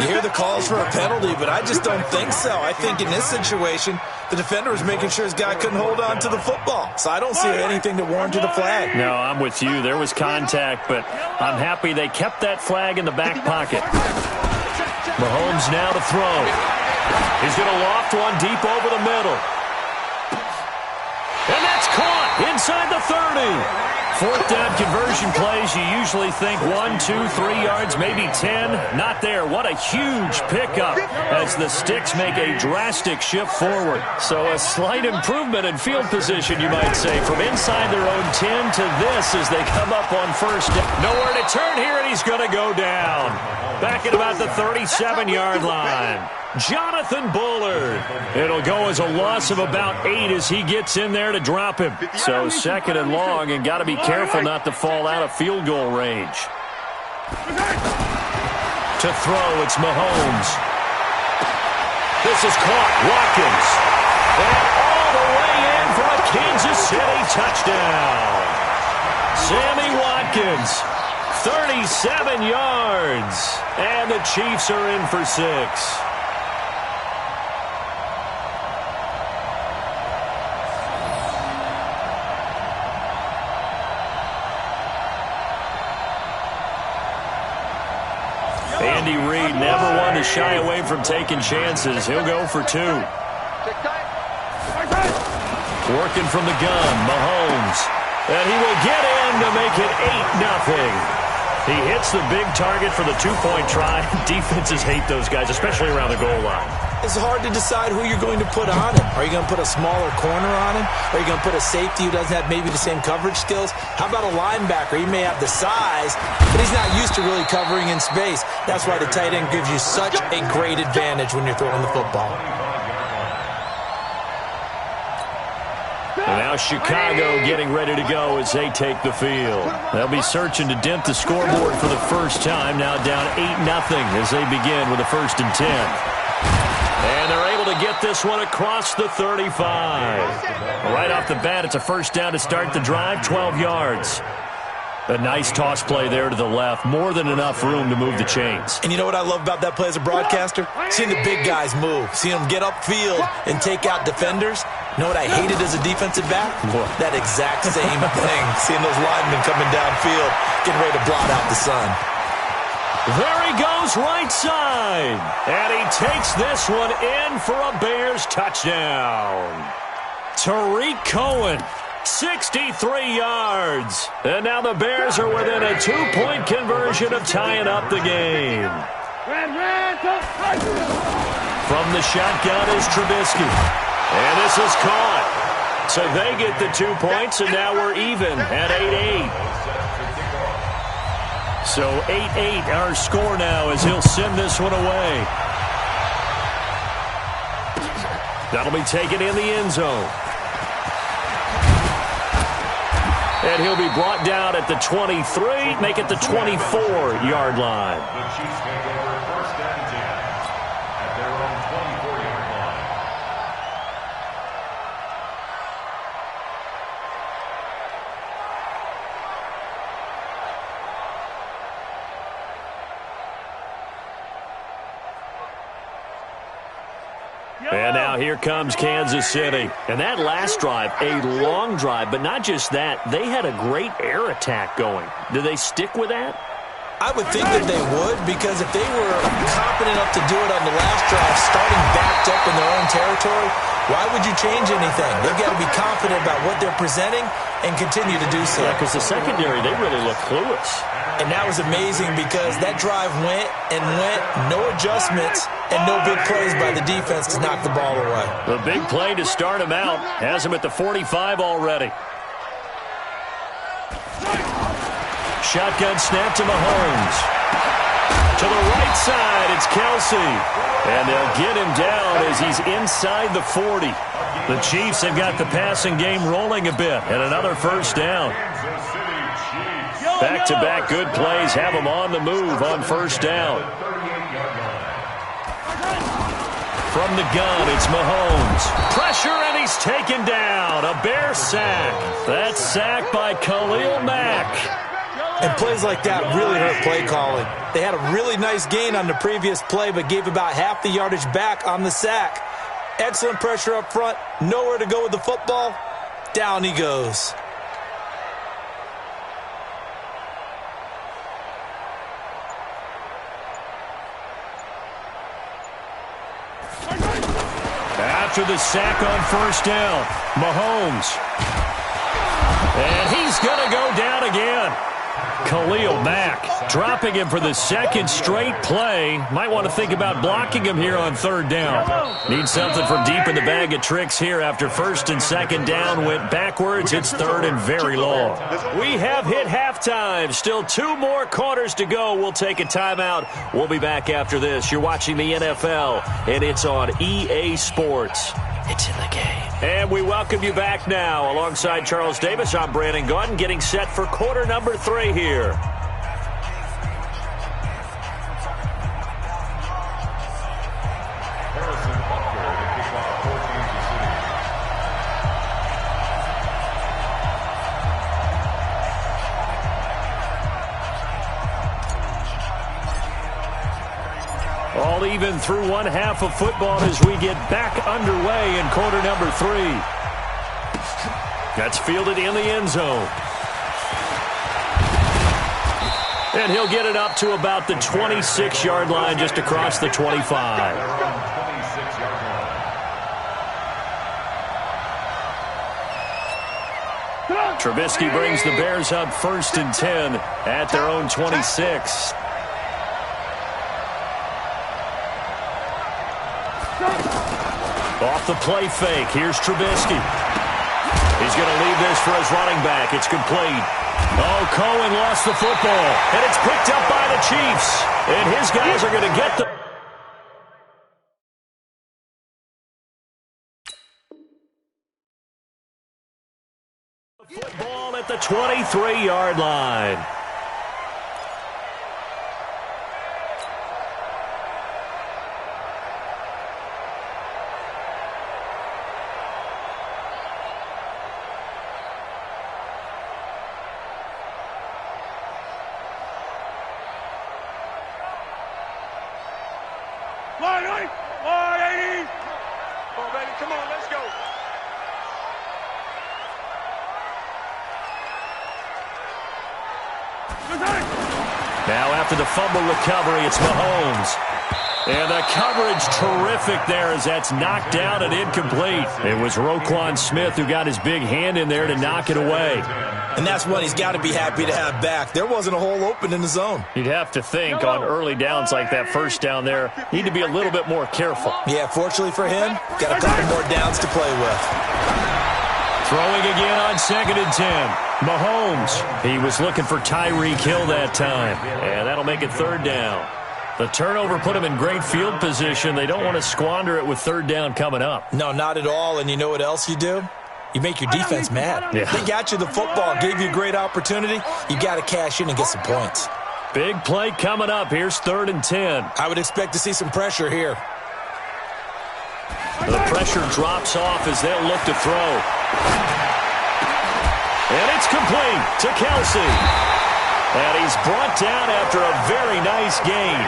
You hear the calls for a penalty, but I just don't think so. I think in this situation, the defender was making sure his guy couldn't hold on to the football. So I don't see anything that warranted a flag. No, I'm with you. There was contact, but I'm happy they kept that flag in the back pocket. Mahomes now to throw. He's going to loft one deep over the middle. And that's caught inside the 30. Fourth down conversion plays, you usually think 1, 2, 3 yards, maybe 10. Not there. What a huge pickup as the Sticks make a drastic shift forward. So a slight improvement in field position, you might say, from inside their own 10 to this as they come up on first down. Nowhere to turn here, and he's going to go down. Back at about the 37-yard line. Jonathan Bullard. It'll go as a loss of about 8 as he gets in there to drop him. So second and long, and got to be careful not to fall out of field goal range. To throw, it's Mahomes. This is caught. Watkins. And all the way in for a Kansas City touchdown. Sammy Watkins, 37 yards. And the Chiefs are in for 6. Andy Reid never one to shy away from taking chances. He'll go for 2. Working from the gun, Mahomes. And he will get in to make it 8-0. He hits the big target for the 2-point try. Defenses hate those guys, especially around the goal line. It's hard to decide who you're going to put on him. Are you going to put a smaller corner on him? Are you going to put a safety who doesn't have maybe the same coverage skills? How about a linebacker? He may have the size, but he's not used to really covering in space. That's why the tight end gives you such a great advantage when you're throwing the football. And now Chicago getting ready to go as they take the field. They'll be searching to dent the scoreboard for the first time. Now down 8-0 as they begin with a 1st and 10. And they're able to get this one across the 35. Right off the bat, it's a first down to start the drive, 12 yards. A nice toss play there to the left. More than enough room to move the chains. And you know what I love about that play as a broadcaster? Seeing the big guys move. Seeing them get upfield and take out defenders. You know what I hated as a defensive back? What? That exact same thing. Seeing those linemen coming downfield, getting ready to blot out the sun. There he goes right side. And he takes this one in for a Bears touchdown. Tariq Cohen, 63 yards. And now the Bears are within a 2-point conversion of tying up the game. From the shotgun is Trubisky. And this is caught. So they get the 2 points, and now we're even at 8-8. So 8-8 our score now as he'll send this one away. That'll be taken in the end zone. And he'll be brought down at the 23, make it the 24-yard line. The Chiefs take over 1st and 10 at their own 24-yard line. And now here comes Kansas City. And that last drive, a long drive, but not just that, they had a great air attack going. Do they stick with that? I would think that they would, because if they were confident enough to do it on the last drive, starting backed up in their own territory, why would you change anything? They've got to be confident about what they're presenting and continue to do so. Yeah, because the secondary, they really look clueless. And that was amazing because that drive went and went, no adjustments, and no big plays by the defense to knock the ball away. The big play to start him out has him at the 45 already. Shotgun snap to Mahomes. To the right side, it's Kelsey. And they'll get him down as he's inside the 40. The Chiefs have got the passing game rolling a bit, and another first down. Back-to-back good plays have them on the move on first down. From the gun, it's Mahomes. Pressure, and he's taken down. A Bear sack. That's sacked by Khalil Mack. And plays like that really hurt play calling. They had a really nice gain on the previous play, but gave about half the yardage back on the sack. Excellent pressure up front. Nowhere to go with the football. Down he goes. After the sack on first down, Mahomes. And he's going to go down again. Khalil Mack dropping him for the second straight play. Might want to think about blocking him here on third down. Need something for deep in the bag of tricks here after first and second down went backwards. It's third and very long. We have hit halftime. Still 2 more quarters to go. We'll take a timeout. We'll be back after this. You're watching the NFL, and it's on EA Sports. It's in the game. And we welcome you back now. Alongside Charles Davis, I'm Brandon Gaudin, getting set for quarter number 3 here. All even through one half of football as we get back underway in quarter number 3. That's fielded in the end zone. And he'll get it up to about the 26-yard line, just across the 25. Trubisky brings the Bears up 1st and 10 at their own 26. Off the play fake, here's Trubisky. He's going to leave this for his running back. It's complete. Oh, Cohen lost the football, and it's picked up by the Chiefs. And his guys are going to get the... football at the 23-yard line. Come on, let's go. Now after the fumble recovery, it's Mahomes. And the coverage terrific there as that's knocked down and incomplete. It was Roquan Smith who got his big hand in there to knock it away. And that's one he's got to be happy to have back. There wasn't a hole open in the zone. You'd have to think on early downs like that first down there, need to be a little bit more careful. Yeah, fortunately for him, got a couple more downs to play with. Throwing again on 2nd and 10. Mahomes. He was looking for Tyreek Hill that time. And that'll make it 3rd down. The turnover put him in great field position. They don't want to squander it with 3rd down coming up. No, not at all. And you know what else you do? You make your defense mad. Yeah. They got you the football, gave you a great opportunity. You got to cash in and get some points. Big play coming up. Here's 3rd and 10. I would expect to see some pressure here. The pressure drops off as they'll look to throw. And it's complete to Kelsey. And he's brought down after a very nice gain.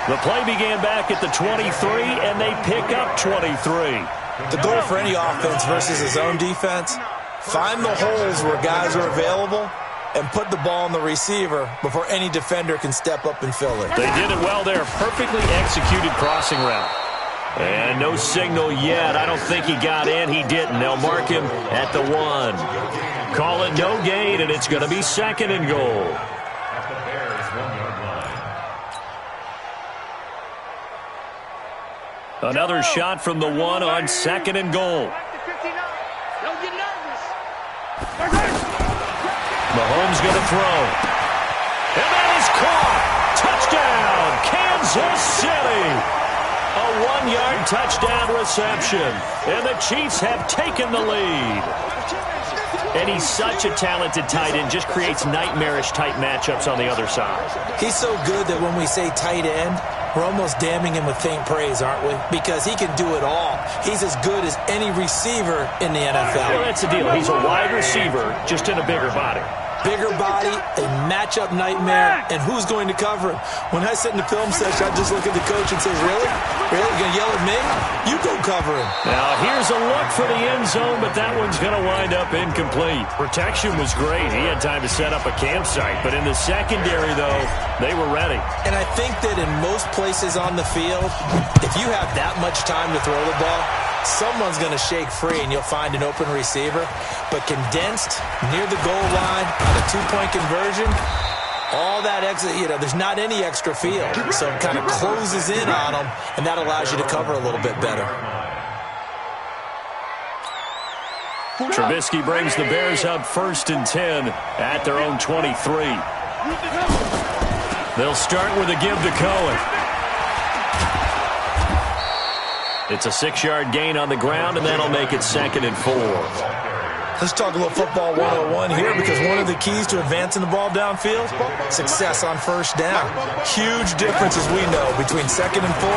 The play began back at the 23, and they pick up 23. The goal for any offense versus his own defense, find the holes where guys are available and put the ball on the receiver before any defender can step up and fill it. They did it well there. Perfectly executed crossing route. And no signal yet. I don't think he got in. He didn't. They'll mark him at the 1. Call it no gain, and it's going to be 2nd and goal. At the Bears' 1-yard line. Another shot from the 1 on 2nd and goal. Don't get nervous. Mahomes going to throw. And that is caught. Touchdown, Kansas City. A 1-yard touchdown reception. And the Chiefs have taken the lead. And he's such a talented tight end, just creates nightmarish-type matchups on the other side. He's so good that when we say tight end, we're almost damning him with faint praise, aren't we? Because he can do it all. He's as good as any receiver in the NFL. Well, that's the deal. He's a wide receiver, just in a bigger body. Bigger body, a matchup nightmare, and who's going to cover him? When I sit in the film session, I just look at the coach and say, really? Really? You going to yell at me? You go cover him. Now, here's a look for the end zone, but that one's going to wind up incomplete. Protection was great. He had time to set up a campsite, but in the secondary, though, they were ready. And I think that in most places on the field, if you have that much time to throw the ball, someone's going to shake free and you'll find an open receiver. But condensed, near the goal line, on a 2-point conversion, all that exit, there's not any extra field. So it kind of closes in on them, and that allows you to cover a little bit better. Trubisky brings the Bears up 1st and 10 at their own 23. They'll start with a give to Cohen. It's a 6-yard gain on the ground, and that'll make it 2nd and 4. Let's talk a little football 101 here, because one of the keys to advancing the ball downfield, success on 1st down. Huge difference, as we know, between 2nd and 4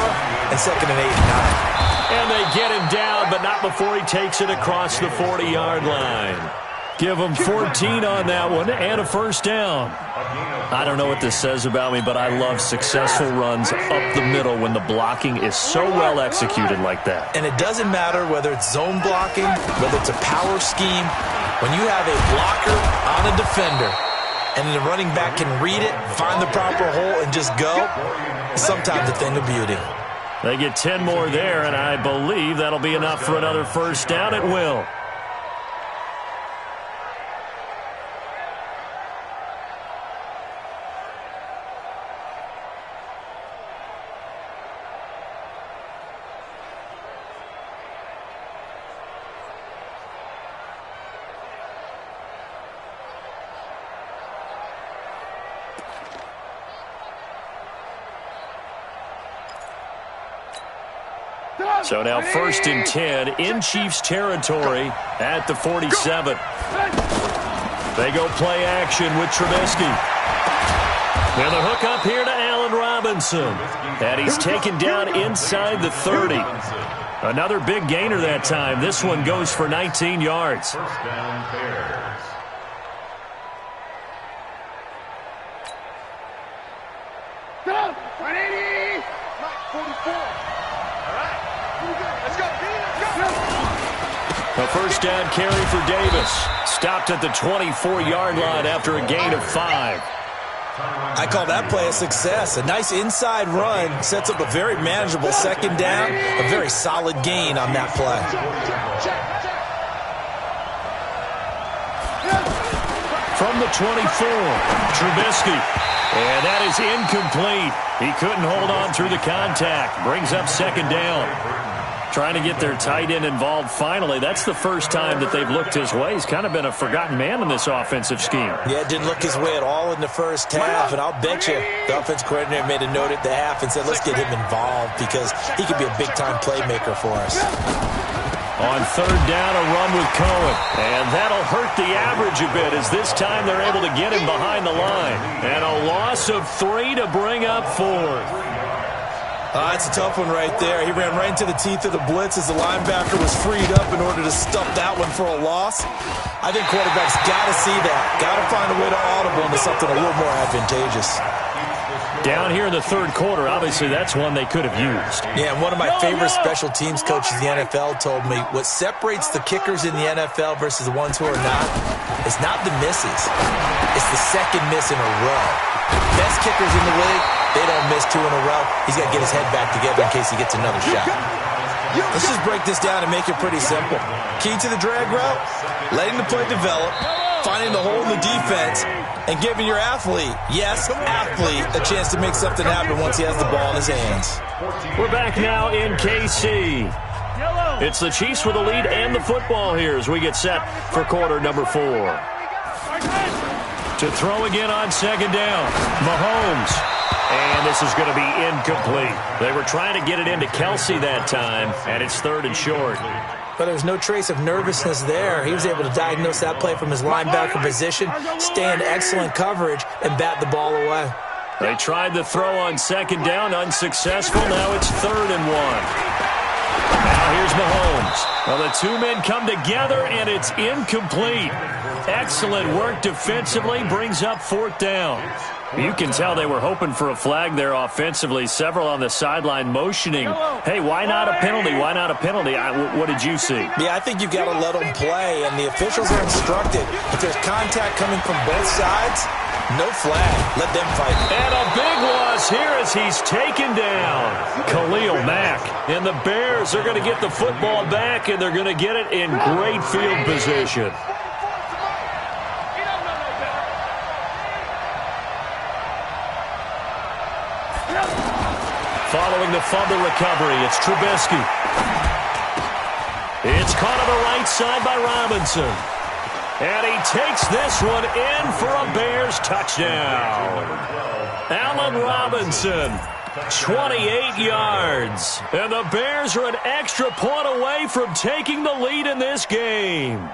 and 2nd and 8 and 9. And they get him down, but not before he takes it across the 40-yard line. Give them 14 on that one and a first down. I don't know what this says about me, but I love successful runs up the middle when the blocking is so well executed like that. And it doesn't matter whether it's zone blocking, whether it's a power scheme. When you have a blocker on a defender and the running back can read it, find the proper hole, and just go, sometimes a thing of beauty. They get 10 more there, and I believe that'll be enough for another first down. It will. So now 1st and 10 in Chiefs territory at the 47. They go play action with Trubisky. And the hook up here to Allen Robinson. And he's taken down inside the 30. Another big gainer that time. This one goes for 19 yards. First down, Bears. Go! 180! 44. A first down carry for Davis. Stopped at the 24-yard line after a gain of 5. I call that play a success. A nice inside run sets up a very manageable second down. A very solid gain on that play. From the 24, Trubisky. And that is incomplete. He couldn't hold on through the contact. Brings up second down. Trying to get their tight end involved finally. That's the first time that they've looked his way. He's kind of been a forgotten man in this offensive scheme. Yeah, didn't look his way at all in the first half. And I'll bet you the offense coordinator made a note at the half and said, let's get him involved because he could be a big-time playmaker for us. On 3rd down, a run with Cohen. And that'll hurt the average a bit as this time they're able to get him behind the line. And a loss of 3 to bring up 4th. That's a tough one right there. He ran right into the teeth of the blitz as the linebacker was freed up in order to stuff that one for a loss. I think quarterbacks got to see that. Got to find a way to audible into something a little more advantageous. Down here in the 3rd quarter, obviously that's one they could have used. Yeah, and one of my favorite special teams coaches in the NFL told me what separates the kickers in the NFL versus the ones who are not is not the misses. It's the second miss in a row. Best kickers in the league, they don't miss 2 in a row. He's got to get his head back together in case he gets another shot. Let's just break this down and make it pretty simple. Key to the drag route, letting the play develop, finding the hole in the defense, and giving your athlete, yes, athlete, a chance to make something happen once he has the ball in his hands. We're back now in KC. It's the Chiefs with the lead and the football here as we get set for quarter number 4. To throw again on 2nd down, Mahomes. And this is going to be incomplete. They were trying to get it into Kelsey that time, and it's 3rd and short. But there's no trace of nervousness there. He was able to diagnose that play from his linebacker position, stay in excellent coverage, and bat the ball away. They tried the throw on 2nd down, unsuccessful. Now it's 3rd and 1. Now here's Mahomes. Well, the 2 men come together, and it's incomplete. Excellent work defensively, brings up 4th down. You can tell they were hoping for a flag there offensively. Several on the sideline motioning, hey, why not a penalty? Why not a penalty? What did you see? Yeah, I think you've got to let them play, and the officials are instructed. If there's contact coming from both sides, no flag. Let them fight. And a big loss here as he's taken down. Khalil Mack. And the Bears are going to get the football back, and they're going to get it in great field position. Following the fumble recovery, it's Trubisky. It's caught on the right side by Robinson. And he takes this one in for a Bears touchdown. Allen Robinson, 28 yards. And the Bears are an extra point away from taking the lead in this game.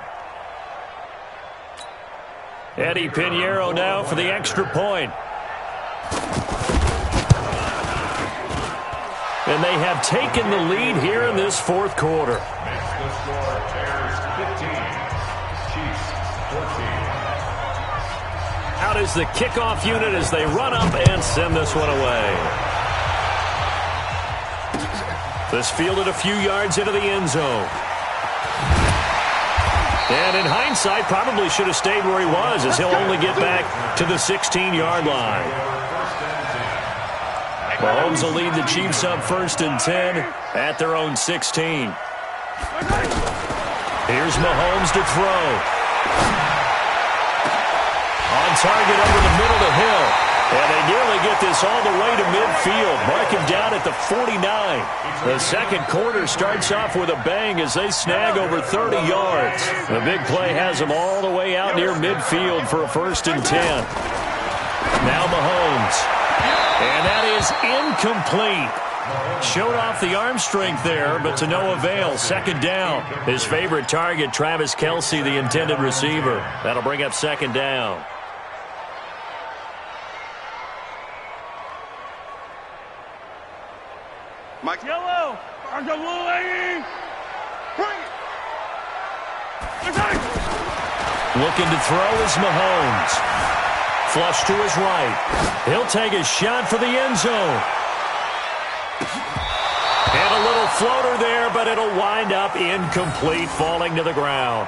Eddie Pinheiro now for the extra point. And they have taken the lead here in this 4th quarter. Makes the score Bears 15, Chiefs Out is the kickoff unit as they run up and send this one away. This fielded a few yards into the end zone. And in hindsight, probably should have stayed where he was, as he'll only get back to the 16-yard line. Mahomes will lead the Chiefs up 1st and 10 at their own 16. Here's Mahomes to throw. On target over the middle to Hill. And they nearly get this all the way to midfield. Mark him down at the 49. The second quarter starts off with a bang as they snag over 30 yards. The big play has them all the way out near midfield for a 1st and 10. Now Mahomes. And that is incomplete. Showed off the arm strength there, but to no avail. 2nd down. His favorite target, Travis Kelce, the intended receiver. That'll bring up 2nd down. Mike. Yellow. Argo blue lady. Bring it. Looking to throw is Mahomes. Flush to his right. He'll take a shot for the end zone. And a little floater there, but it'll wind up incomplete, falling to the ground.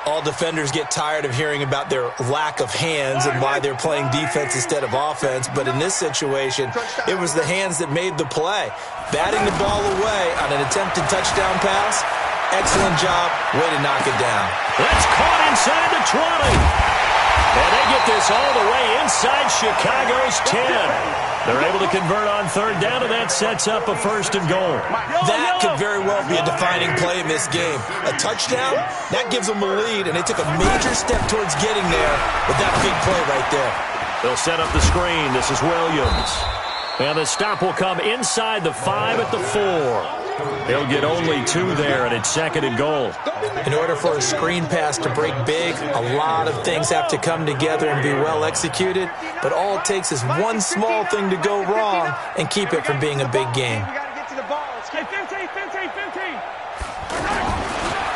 All defenders get tired of hearing about their lack of hands and why they're playing defense instead of offense. But in this situation, it was the hands that made the play. Batting the ball away on an attempted touchdown pass. Excellent job. Way to knock it down. That's caught inside the 20. And they get this all the way inside Chicago's 10. They're able to convert on 3rd down, and that sets up a 1st and goal. That could very well be a defining play in this game. A touchdown, that gives them a lead, and they took a major step towards getting there with that big play right there. They'll set up the screen. This is Williams. And the stop will come inside the 5 at the 4. He'll get only 2 there, and it's 2nd and goal. In order for a screen pass to break big, a lot of things have to come together and be well executed. But all it takes is one small thing to go wrong and keep it from being a big game.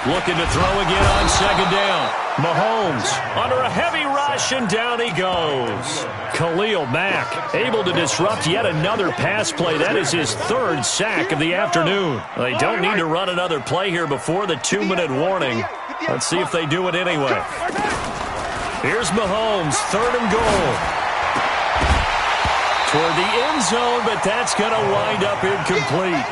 Looking to throw again on 2nd down. Mahomes under a heavy rush, and down he goes. Khalil Mack able to disrupt yet another pass play. That is his 3rd sack of the afternoon. They don't need to run another play here before the 2-minute warning. Let's see if they do it anyway. Here's Mahomes, 3rd and goal. Toward the end zone, but that's going to wind up incomplete.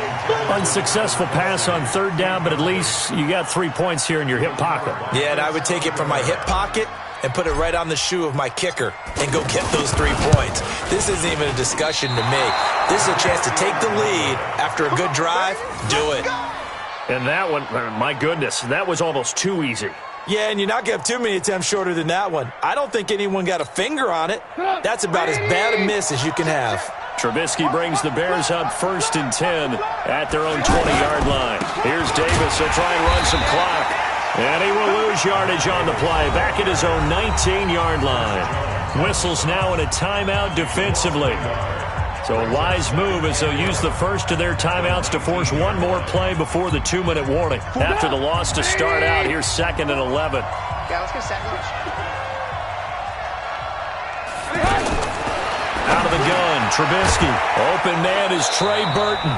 Unsuccessful pass on 3rd down, but at least you got 3 points here in your hip pocket. Yeah, and I would take it from my hip pocket and put it right on the shoe of my kicker and go get those 3 points. This isn't even a discussion to me. This is a chance to take the lead after a good drive. Do it. And that one, my goodness, that was almost too easy. Yeah, and you're not going to have too many attempts shorter than that one. I don't think anyone got a finger on it. That's about as bad a miss as you can have. Trubisky brings the Bears up 1st and 10 at their own 20-yard line. Here's Davis. He'll try and run some clock. And he will lose yardage on the play. Back at his own 19-yard line. Whistles now in a timeout defensively. So a wise move as they'll use the first of their timeouts to force one more play before the 2-minute warning. After the loss to start out, here's 2nd and 11. Yeah, let's go second. Out of the gun, Trubisky. Open man is Trey Burton.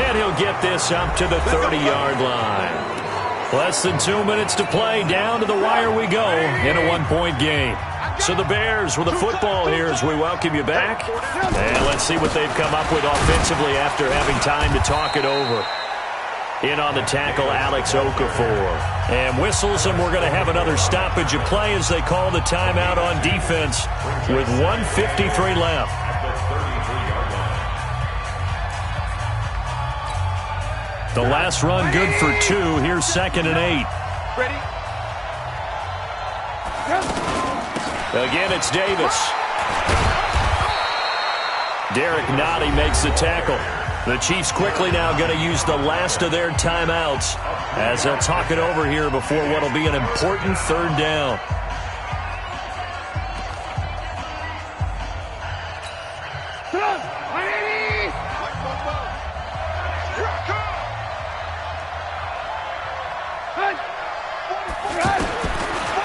And he'll get this up to the 30-yard line. Less than 2 minutes to play. Down to the wire we go in a 1-point game. So the Bears with the football here as we welcome you back. And let's see what they've come up with offensively after having time to talk it over. In on the tackle, Alex Okafor. And whistles, and we're going to have another stoppage of play as they call the timeout on defense with 1:53 left. The last run good for 2. Here's 2nd and 8. Ready? Again, it's Davis. Derek Nottie makes the tackle. The Chiefs quickly now going to use the last of their timeouts as they'll talk it over here before what will be an important 3rd down.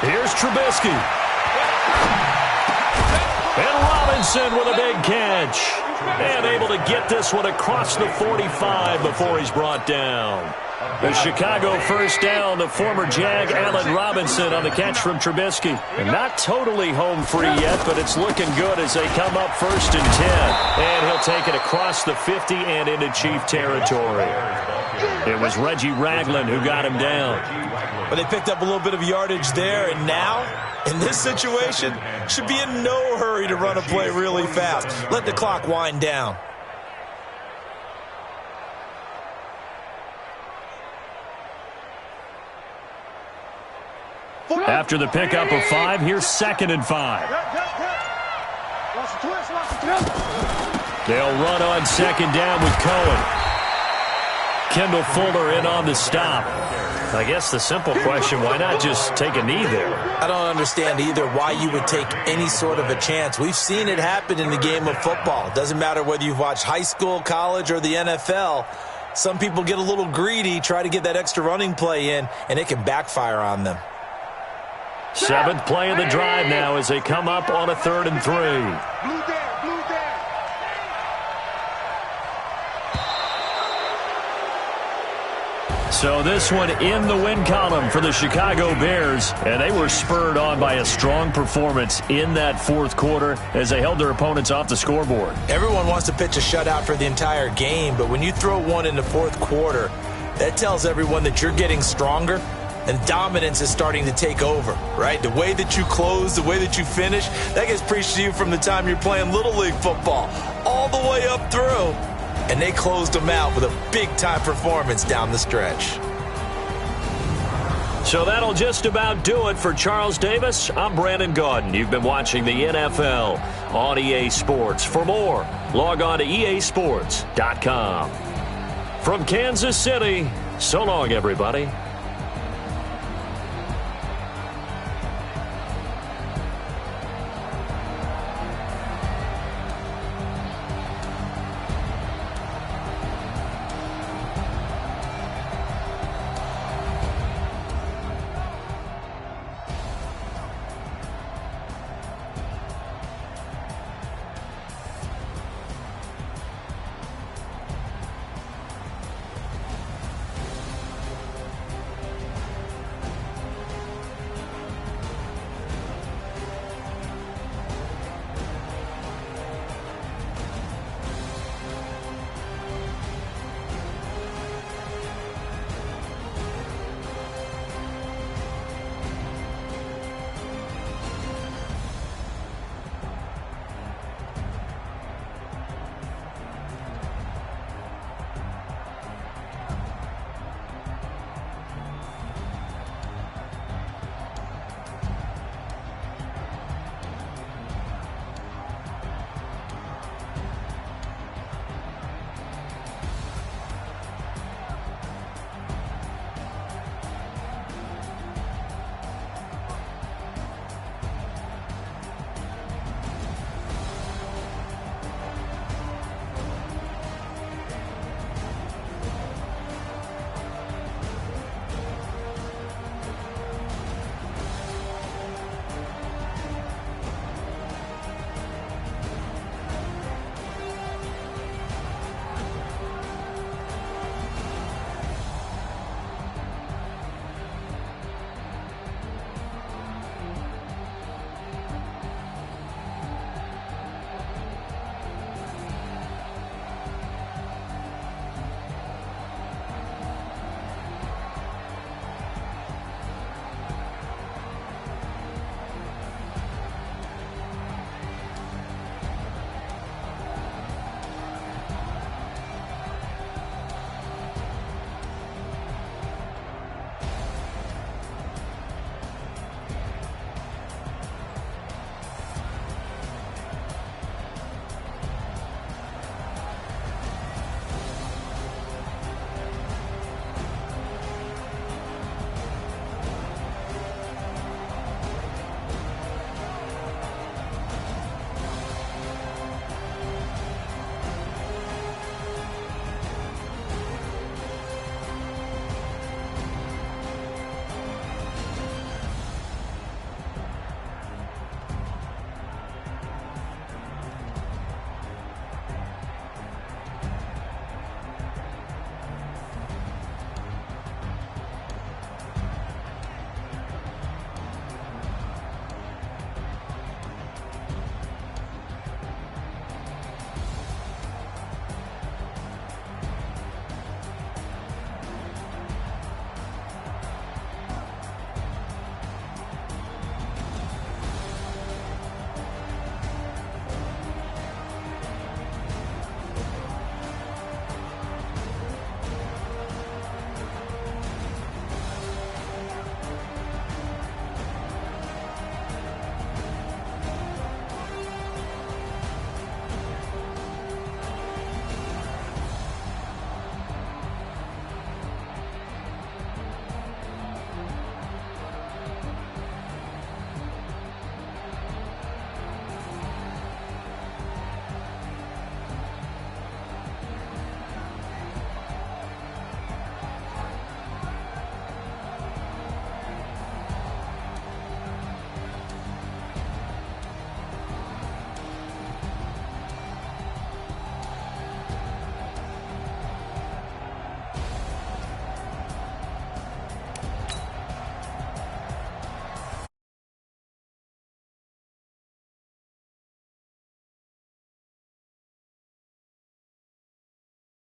Here's Trubisky. Robinson with a big catch. And able to get this one across the 45 before he's brought down. The Chicago first down, the former Jag Allen Robinson on the catch from Trubisky. And not totally home free yet, but it's looking good as they come up 1st and 10. And he'll take it across the 50 and into Chief territory. It was Reggie Ragland who got him down. But they picked up a little bit of yardage there, and now, in this situation, should be in no hurry to run a play really fast. Let the clock wind down. After the pickup of 5, here's 2nd and 5. They'll run on 2nd down with Cohen. Kendall Fuller in on the stop. I guess the simple question, why not just take a knee there? I don't understand either why you would take any sort of a chance. We've seen it happen in the game of football. It doesn't matter whether you've watched high school, college, or the NFL. Some people get a little greedy, try to get that extra running play in, and it can backfire on them. 7th play of the drive now as they come up on a 3rd and 3. So this one in the win column for the Chicago Bears, and they were spurred on by a strong performance in that 4th quarter as they held their opponents off the scoreboard. Everyone wants to pitch a shutout for the entire game, but when you throw one in the 4th quarter, that tells everyone that you're getting stronger and dominance is starting to take over, right? The way that you close, the way that you finish, that gets preached to you from the time you're playing Little League football all the way up through. And they closed them out with a big-time performance down the stretch. So that'll just about do it for Charles Davis. I'm Brandon Gaudin. You've been watching the NFL on EA Sports. For more, log on to easports.com. From Kansas City, so long, everybody.